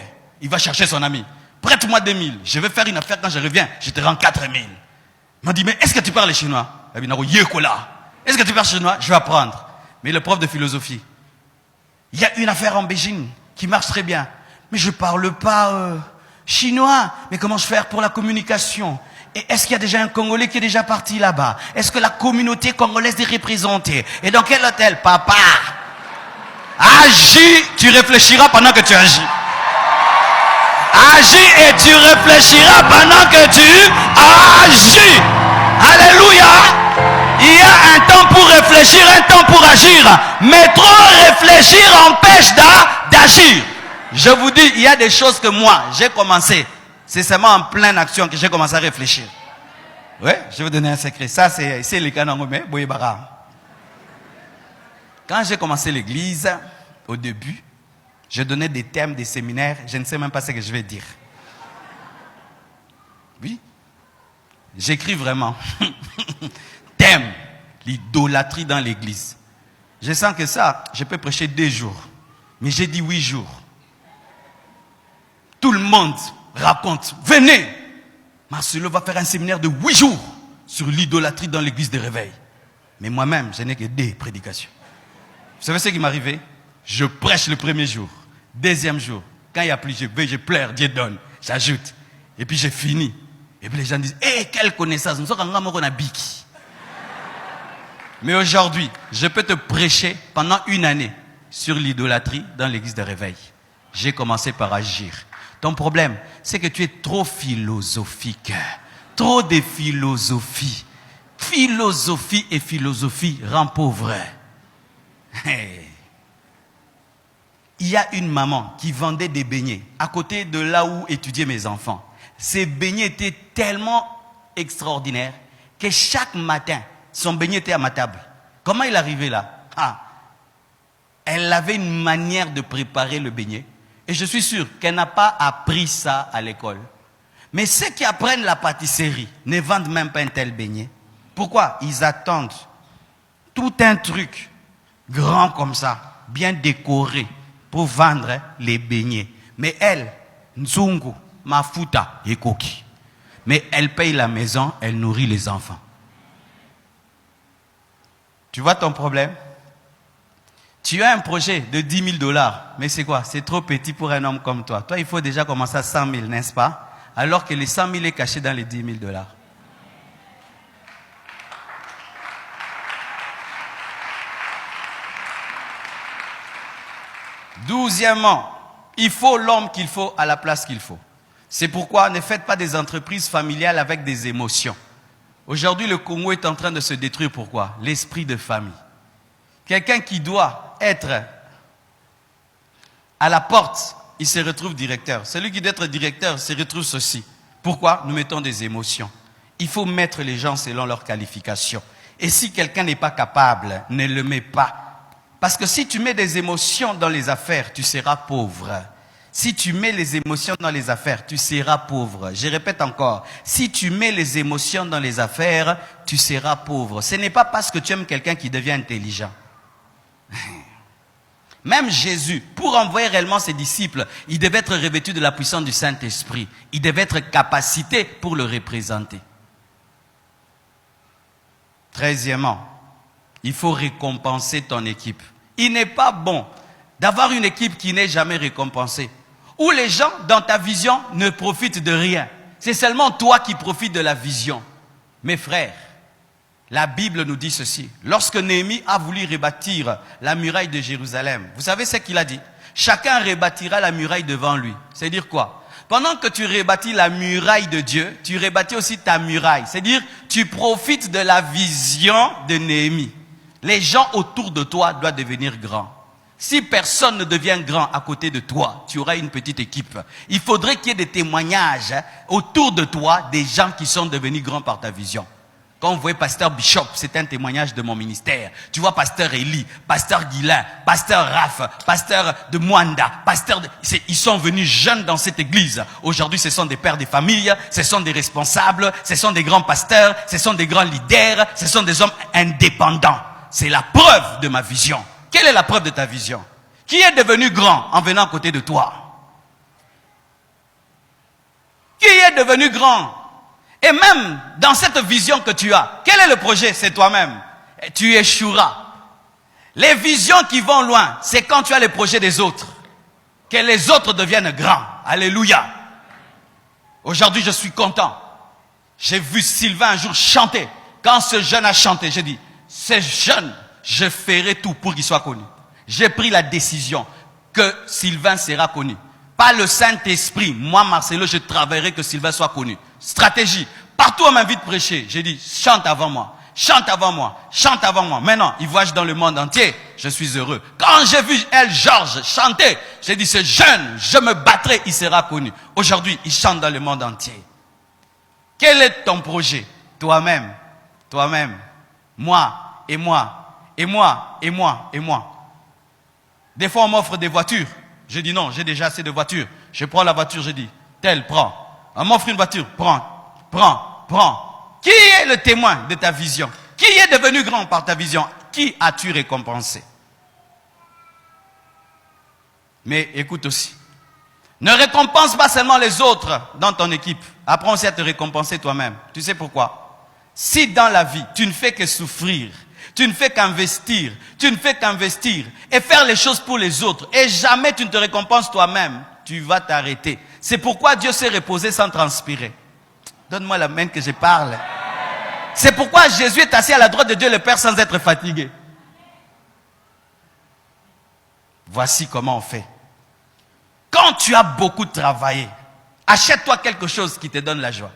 Il va chercher son ami. Prête-moi 2000. Je vais faire une affaire quand je reviens. Je te rends 4000. Il m'a dit, mais est-ce que tu parles chinois? Est-ce que tu parles chinois? Je vais apprendre. Mais le prof de philosophie, il y a une affaire en Beijing qui marche très bien. Mais je ne parle pas chinois. Mais comment je faire pour la communication? Et est-ce qu'il y a déjà un Congolais qui est déjà parti là-bas? Est-ce que la communauté congolaise est représentée? Et dans quel hôtel? Papa, agis, tu réfléchiras pendant que tu agis. Agis et tu réfléchiras pendant que tu agis. Alléluia. Il y a un temps pour réfléchir, un temps pour agir. Mais trop réfléchir empêche d'agir. Je vous dis, il y a des choses que moi, j'ai commencé. C'est seulement en pleine action que j'ai commencé à réfléchir. Oui, je vais vous donner un secret. Ça, c'est le Kanangomé, Boyebara. Quand j'ai commencé l'église, au début, je donnais des thèmes, des séminaires, je ne sais même pas ce que je vais dire. Oui. J'écris vraiment. Thème, l'idolâtrie dans l'église. Je sens que ça, je peux prêcher 2 jours. Mais j'ai dit 8 jours. Tout le monde raconte. Venez, Marcelo va faire un séminaire de 8 jours sur l'idolâtrie dans l'église de réveil. Mais moi-même, je n'ai que 2 prédications. Vous savez ce qui m'est arrivé? Je prêche le premier jour. 2e jour, quand il n'y a plus, je pleure, Dieu donne. J'ajoute. Et puis j'ai fini. Et puis les gens disent, quelle connaissance. Mais aujourd'hui, je peux te prêcher pendant 1 année sur l'idolâtrie dans l'église de réveil. J'ai commencé par agir. Ton problème, c'est que tu es trop philosophique. Trop de philosophie. Philosophie et philosophie rend pauvre. Il y a une maman qui vendait des beignets à côté de là où étudiaient mes enfants. Ces beignets étaient tellement extraordinaires que chaque matin, son beignet était à ma table. Comment il arrivait là? elle avait une manière de préparer le beignet. Et je suis sûr qu'elle n'a pas appris ça à l'école. Mais ceux qui apprennent la pâtisserie ne vendent même pas un tel beignet. Pourquoi? Ils attendent tout un truc grand comme ça, bien décoré, pour vendre les beignets. Mais elle, Nzungu, Mafuta et Koki. Mais elle paye la maison, elle nourrit les enfants. Tu vois ton problème? Tu as un projet de 10 000 $, mais c'est quoi? C'est trop petit pour un homme comme toi. Toi, il faut déjà commencer à 100 000, n'est-ce pas? Alors que les 100 000 est caché dans les 10 000 $. Douzièmement, il faut l'homme qu'il faut à la place qu'il faut. C'est pourquoi ne faites pas des entreprises familiales avec des émotions. Aujourd'hui, le Congo est en train de se détruire. Pourquoi? L'esprit de famille. Quelqu'un qui doit être à la porte, il se retrouve directeur. Celui qui doit être directeur se retrouve ceci. Pourquoi? Nous mettons des émotions. Il faut mettre les gens selon leurs qualifications. Et si quelqu'un n'est pas capable, ne le mets pas. Parce que si tu mets des émotions dans les affaires, tu seras pauvre. Si tu mets les émotions dans les affaires, tu seras pauvre. Je répète encore, si tu mets les émotions dans les affaires, tu seras pauvre. Ce n'est pas parce que tu aimes quelqu'un qui devient intelligent. Même Jésus, pour envoyer réellement ses disciples, il devait être revêtu de la puissance du Saint-Esprit. Il devait être capacité pour le représenter. 13e, il faut récompenser ton équipe. Il n'est pas bon d'avoir une équipe qui n'est jamais récompensée. Où les gens, dans ta vision, ne profitent de rien. C'est seulement toi qui profites de la vision. Mes frères, la Bible nous dit ceci. Lorsque Néhémie a voulu rebâtir la muraille de Jérusalem, vous savez ce qu'il a dit? Chacun rebâtira la muraille devant lui. C'est-à-dire quoi? Pendant que tu rebâtis la muraille de Dieu, tu rebâtis aussi ta muraille. C'est-à-dire, tu profites de la vision de Néhémie. Les gens autour de toi doivent devenir grands. Si personne ne devient grand à côté de toi, tu auras une petite équipe. Il faudrait qu'il y ait des témoignages autour de toi, des gens qui sont devenus grands par ta vision. Quand vous voyez Pasteur Bishop, c'est un témoignage de mon ministère. Tu vois Pasteur Eli, Pasteur Guilain, Pasteur Raph, Pasteur de Mwanda, ils sont venus jeunes dans cette église. Aujourd'hui, ce sont des pères de famille, ce sont des responsables, ce sont des grands pasteurs, ce sont des grands leaders, ce sont des hommes indépendants. C'est la preuve de ma vision. Quelle est la preuve de ta vision? Qui est devenu grand en venant à côté de toi? Qui est devenu grand? Et même dans cette vision que tu as, quel est le projet? C'est toi-même. Et tu échoueras. Les visions qui vont loin, c'est quand tu as les projets des autres. Que les autres deviennent grands. Alléluia. Aujourd'hui, je suis content. J'ai vu Sylvain un jour chanter. Quand ce jeune a chanté, j'ai dit, ce jeune, je ferai tout pour qu'il soit connu. J'ai pris la décision que Sylvain sera connu. Pas le Saint-Esprit. Moi, Marcelo, je travaillerai que Sylvain soit connu. Stratégie. Partout on m'invite prêcher. J'ai dit, chante avant moi. Chante avant moi. Chante avant moi. Maintenant, il voyage dans le monde entier. Je suis heureux. Quand j'ai vu Georges chanter, j'ai dit, ce jeune, je me battrai, il sera connu. Aujourd'hui, il chante dans le monde entier. Quel est ton projet? Toi-même. Toi-même. Moi. Et moi, et moi, et moi, et moi. Des fois, on m'offre des voitures. Je dis non, j'ai déjà assez de voitures. Je prends la voiture, je dis, tel, prends. On m'offre une voiture, prends, prends, prends. Qui est le témoin de ta vision? Qui est devenu grand par ta vision? Qui as-tu récompensé? Mais écoute aussi. Ne récompense pas seulement les autres dans ton équipe. Apprends aussi à te récompenser toi-même. Tu sais pourquoi? Si dans la vie, tu ne fais que souffrir, tu ne fais qu'investir, et faire les choses pour les autres, et jamais tu ne te récompenses toi-même, tu vas t'arrêter. C'est pourquoi Dieu s'est reposé sans transpirer. Donne-moi la main que je parle. C'est pourquoi Jésus est assis à la droite de Dieu le Père sans être fatigué. Voici comment on fait. Quand tu as beaucoup travaillé, achète-toi quelque chose qui te donne la joie.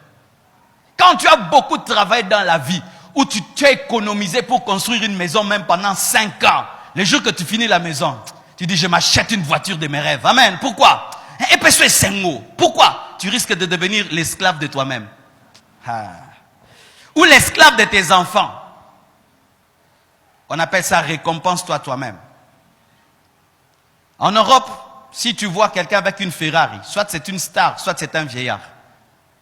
Quand tu as beaucoup travaillé dans la vie, où tu as économisé pour construire une maison même pendant 5 ans. Le jour que tu finis la maison, tu dis, je m'achète une voiture de mes rêves. Amen. Pourquoi? Et puis c'est 5 mots. Pourquoi? Tu risques de devenir l'esclave de toi-même. Ou l'esclave de tes enfants. On appelle ça récompense-toi toi-même. En Europe, si tu vois quelqu'un avec une Ferrari, soit c'est une star, soit c'est un vieillard.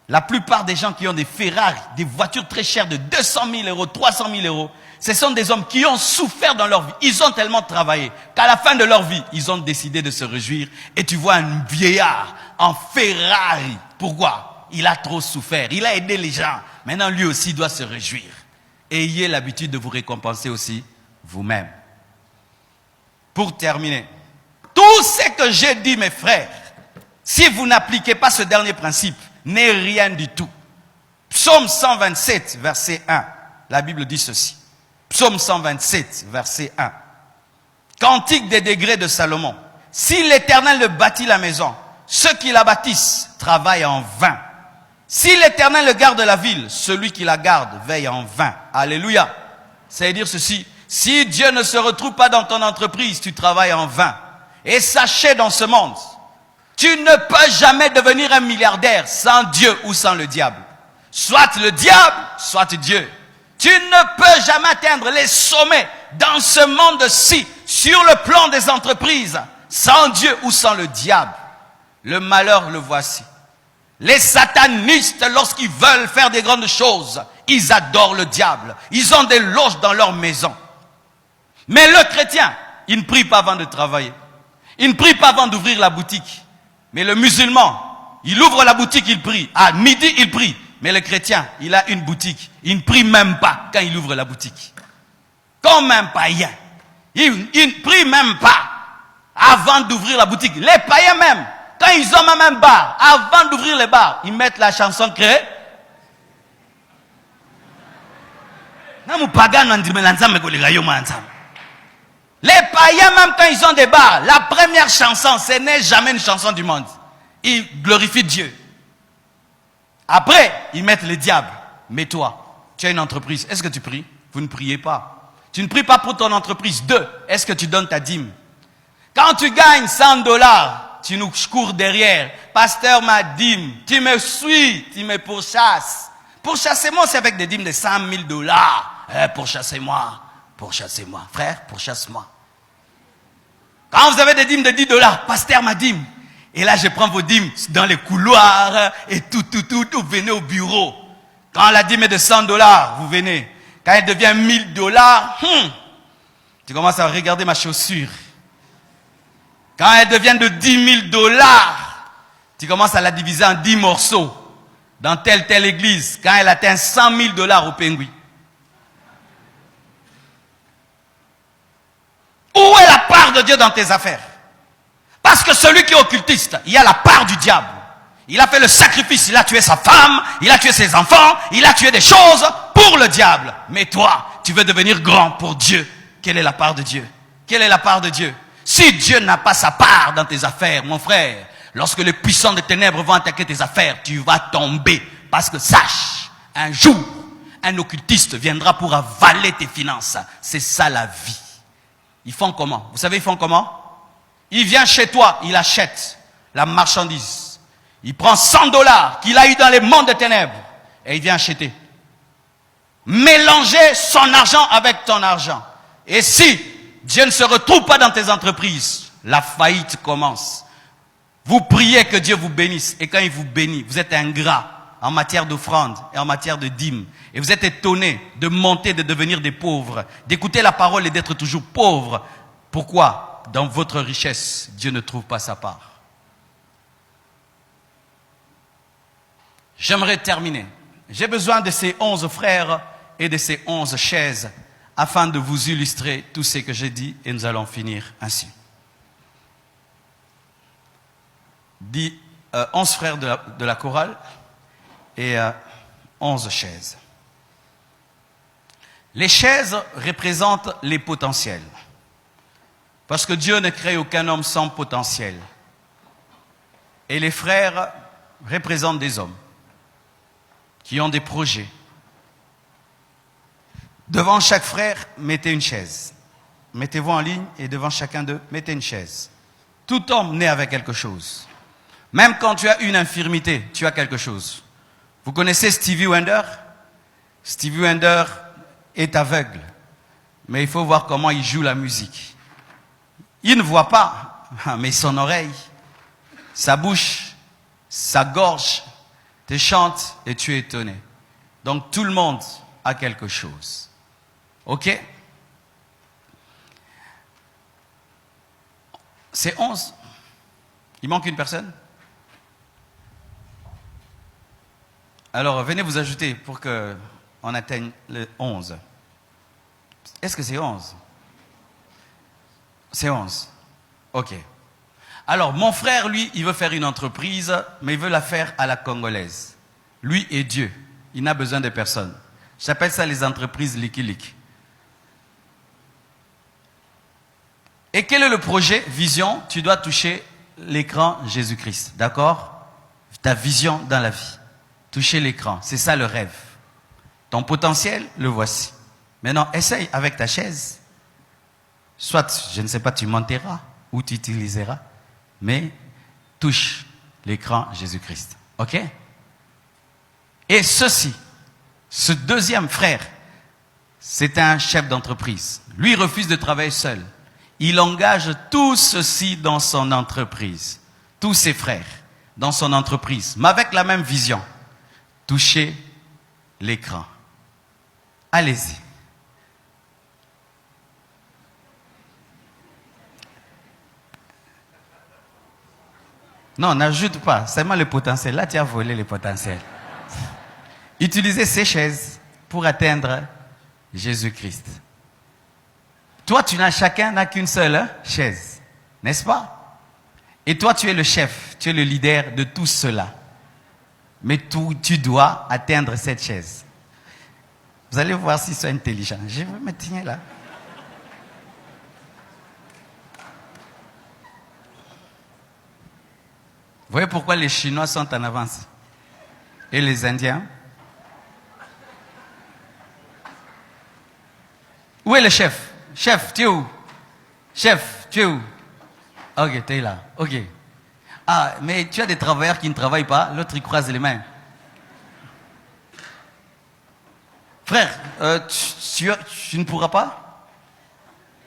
La plupart des gens qui ont des Ferrari, des voitures très chères de 200 000 euros, 300 000 euros, ce sont des hommes qui ont souffert dans leur vie. Ils ont tellement travaillé qu'à la fin de leur vie, ils ont décidé de se réjouir. Et tu vois un vieillard en Ferrari. Pourquoi? Il a trop souffert. Il a aidé les gens. Maintenant, lui aussi doit se réjouir. Ayez l'habitude de vous récompenser aussi vous-même. Pour terminer, tout ce que j'ai dit, mes frères, si vous n'appliquez pas ce dernier principe, n'est rien du tout. Psaume 127, verset 1. La Bible dit ceci. Psaume 127, verset 1. Cantique des degrés de Salomon. Si l'Éternel bâtit la maison, ceux qui la bâtissent travaillent en vain. Si l'Éternel garde la ville, celui qui la garde veille en vain. Alléluia. Ça veut dire ceci. Si Dieu ne se retrouve pas dans ton entreprise, tu travailles en vain. Et sachez dans ce monde, tu ne peux jamais devenir un milliardaire sans Dieu ou sans le diable. Soit le diable, soit Dieu. Tu ne peux jamais atteindre les sommets dans ce monde-ci, sur le plan des entreprises, sans Dieu ou sans le diable. Le malheur, le voici. Les satanistes, lorsqu'ils veulent faire des grandes choses, ils adorent le diable. Ils ont des loges dans leur maison. Mais le chrétien, il ne prie pas avant de travailler. Il ne prie pas avant d'ouvrir la boutique. Mais le musulman, il ouvre la boutique, il prie. À midi, il prie. Mais le chrétien, il a une boutique. Il ne prie même pas quand il ouvre la boutique. Comme un païen. Il ne prie même pas avant d'ouvrir la boutique. Les païens même, quand ils ont même un bar, avant d'ouvrir les bars, ils mettent la chanson créée. Les païens, même quand ils ont des bars, la première chanson, ce n'est jamais une chanson du monde. Ils glorifient Dieu. Après, ils mettent le diable. Mais toi, tu as une entreprise. Est-ce que tu pries? Vous ne priez pas. Tu ne pries pas pour ton entreprise. 2, est-ce que tu donnes ta dîme? Quand tu gagnes $100, tu nous cours derrière. Pasteur, ma dîme. Tu me suis, tu me pourchasses. Pourchassez-moi, c'est avec des dîmes de $100 000. Pourchassez-moi. Pourchassez-moi. Frère, pourchasse-moi. Quand vous avez des dîmes de $10, pasteur, ma dîme. Et là, je prends vos dîmes dans les couloirs et tout, vous venez au bureau. Quand la dîme est de $100, vous venez. Quand elle devient $1000, tu commences à regarder ma chaussure. Quand elle devient de $10 000, tu commences à la diviser en 10 morceaux. Dans telle église, quand elle atteint $100 000 au pingouin. Où est la part de Dieu dans tes affaires? Parce que celui qui est occultiste, il y a la part du diable. Il a fait le sacrifice, il a tué sa femme, il a tué ses enfants, il a tué des choses pour le diable. Mais toi, tu veux devenir grand pour Dieu. Quelle est la part de Dieu? Quelle est la part de Dieu? Si Dieu n'a pas sa part dans tes affaires, mon frère, lorsque les puissants des ténèbres vont attaquer tes affaires, tu vas tomber. Parce que sache, un jour, un occultiste viendra pour avaler tes finances. C'est ça la vie. Ils font comment? Vous savez, ils font comment? Il vient chez toi, il achète la marchandise. Il prend $100 qu'il a eu dans les mondes des ténèbres et il vient acheter. Mélanger son argent avec ton argent. Et si Dieu ne se retrouve pas dans tes entreprises, la faillite commence. Vous priez que Dieu vous bénisse et quand il vous bénit, vous êtes ingrat en matière d'offrande et en matière de dîmes. Et vous êtes étonné de monter, de devenir des pauvres, d'écouter la parole et d'être toujours pauvre. Pourquoi? Dans votre richesse, Dieu ne trouve pas sa part. J'aimerais terminer. J'ai besoin de ces 11 frères et de ces 11 chaises afin de vous illustrer tout ce que j'ai dit et nous allons finir ainsi. 11 frères de la chorale et 11 chaises. Les chaises représentent les potentiels. Parce que Dieu ne crée aucun homme sans potentiel. Et les frères représentent des hommes qui ont des projets. Devant chaque frère, mettez une chaise. Mettez-vous en ligne et devant chacun d'eux, mettez une chaise. Tout homme naît avec quelque chose. Même quand tu as une infirmité, tu as quelque chose. Vous connaissez Stevie Wonder? Stevie Wonder est aveugle. Mais il faut voir comment il joue la musique. Il ne voit pas, mais son oreille, sa bouche, sa gorge te chante et tu es étonné. Donc tout le monde a quelque chose. Ok? C'est 11. Il manque une personne? Alors venez vous ajouter pour qu'on atteigne le 11. Est-ce que c'est 11? C'est 11. Ok. Alors, mon frère, lui, il veut faire une entreprise, mais il veut la faire à la congolaise. Lui et Dieu. Il n'a besoin de personne. J'appelle ça les entreprises liquiliques. Et quel est le projet? Vision, tu dois toucher l'écran Jésus-Christ. D'accord? Ta vision dans la vie. Toucher l'écran. C'est ça le rêve. Ton potentiel, le voici. Maintenant, essaye avec ta chaise. Soit, je ne sais pas, tu monteras ou tu utiliseras, mais touche l'écran Jésus-Christ. Ok? Et ceci, ce deuxième frère, c'est un chef d'entreprise. Lui, il refuse de travailler seul. Il engage tout ceci dans son entreprise. Tous ses frères dans son entreprise, mais avec la même vision. Toucher l'écran. Allez-y. Non, n'ajoute pas. Seulement le potentiel. Là, tu as volé le potentiel. Utilisez ces chaises pour atteindre Jésus-Christ. Toi, chacun n'a qu'une seule chaise. N'est-ce pas? Et toi, tu es le chef. Tu es le leader de tout cela. Mais tu dois atteindre cette chaise. Vous allez voir s'ils sont intelligents. Je vais me tenir là. Vous voyez pourquoi les Chinois sont en avance? Et les Indiens? Où est le chef? Chef, tu es où? Chef, tu es où? Ok, tu es là. Ok. Ah, mais tu as des travailleurs qui ne travaillent pas, l'autre il croise les mains. Frère, tu ne pourras pas?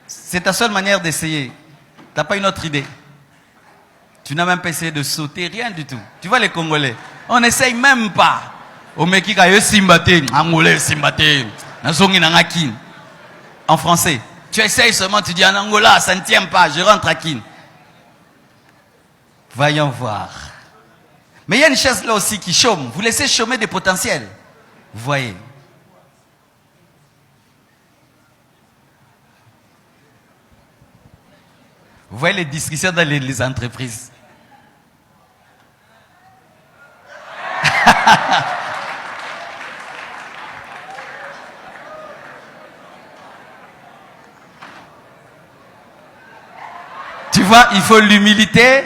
C'est ta seule manière d'essayer. Tu n'as pas une autre idée. Tu n'as même pas essayé de sauter, rien du tout. Tu vois les Congolais, on n'essaye même pas. En français, tu essayes seulement, tu dis en Angola, ça ne tient pas, je rentre à Kin. Voyons voir. Mais il y a une chaise là aussi qui chôme. Vous laissez chômer des potentiels. Vous voyez. Vous voyez les discussions dans les entreprises. Tu vois, il faut l'humilité,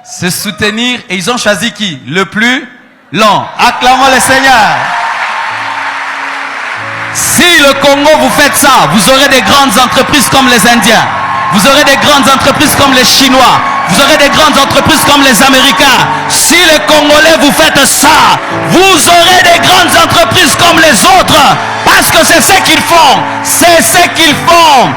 se soutenir. Et ils ont choisi qui? Le plus long. Acclamons le Seigneur. Si le Congo vous faites ça, vous aurez des grandes entreprises comme les Indiens. Vous aurez des grandes entreprises comme les Chinois. Vous aurez des grandes entreprises comme les Américains. Si les Congolais vous faites ça, vous aurez des grandes entreprises comme les autres. Parce que c'est ce qu'ils font. C'est ce qu'ils font.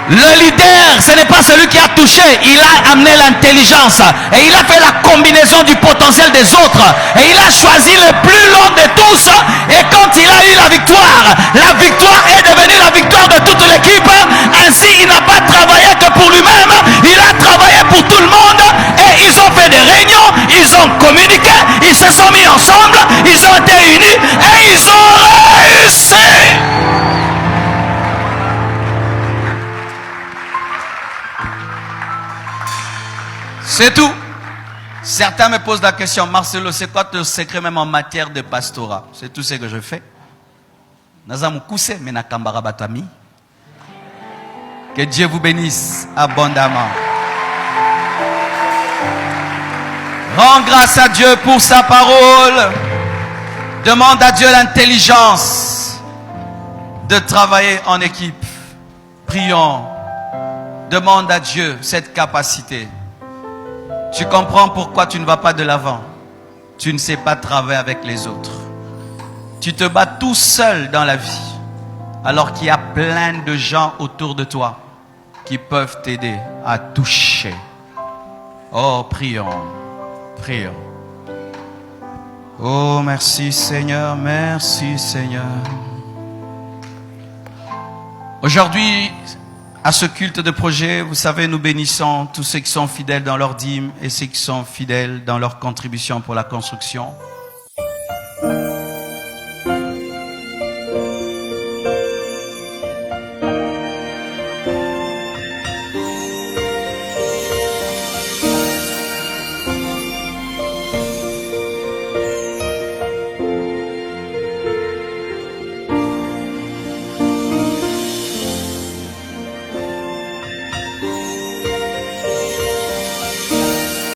Le leader, ce n'est pas celui qui a touché. Il a amené l'intelligence. Et il a fait la combinaison du potentiel des autres. Et il a choisi le plus long de tous. Et quand il a eu la victoire est devenue la victoire de toute l'équipe. Ainsi, il n'a pas travaillé que pour lui-même. Il a travaillé pour tout le monde. Et ils ont fait des réunions. Ils ont communiqué. Ils se sont mis ensemble. Ils ont été unis. Et ils ont réussi. C'est tout. Certains me posent la question, Marcelo, c'est quoi ton secret même en matière de pastorat? C'est tout ce que je fais. Que Dieu vous bénisse abondamment. Rends grâce à Dieu pour sa parole. Demande à Dieu l'intelligence de travailler en équipe. Prions. Demande à Dieu cette capacité. Tu comprends pourquoi tu ne vas pas de l'avant. Tu ne sais pas travailler avec les autres. Tu te bats tout seul dans la vie. Alors qu'il y a plein de gens autour de toi qui peuvent t'aider à toucher Oh, prions, prions. Oh, merci Seigneur, merci Seigneur. Aujourd'hui, à ce culte de projet, vous savez, nous bénissons tous ceux qui sont fidèles dans leurs dîmes et ceux qui sont fidèles dans leur contribution pour la construction.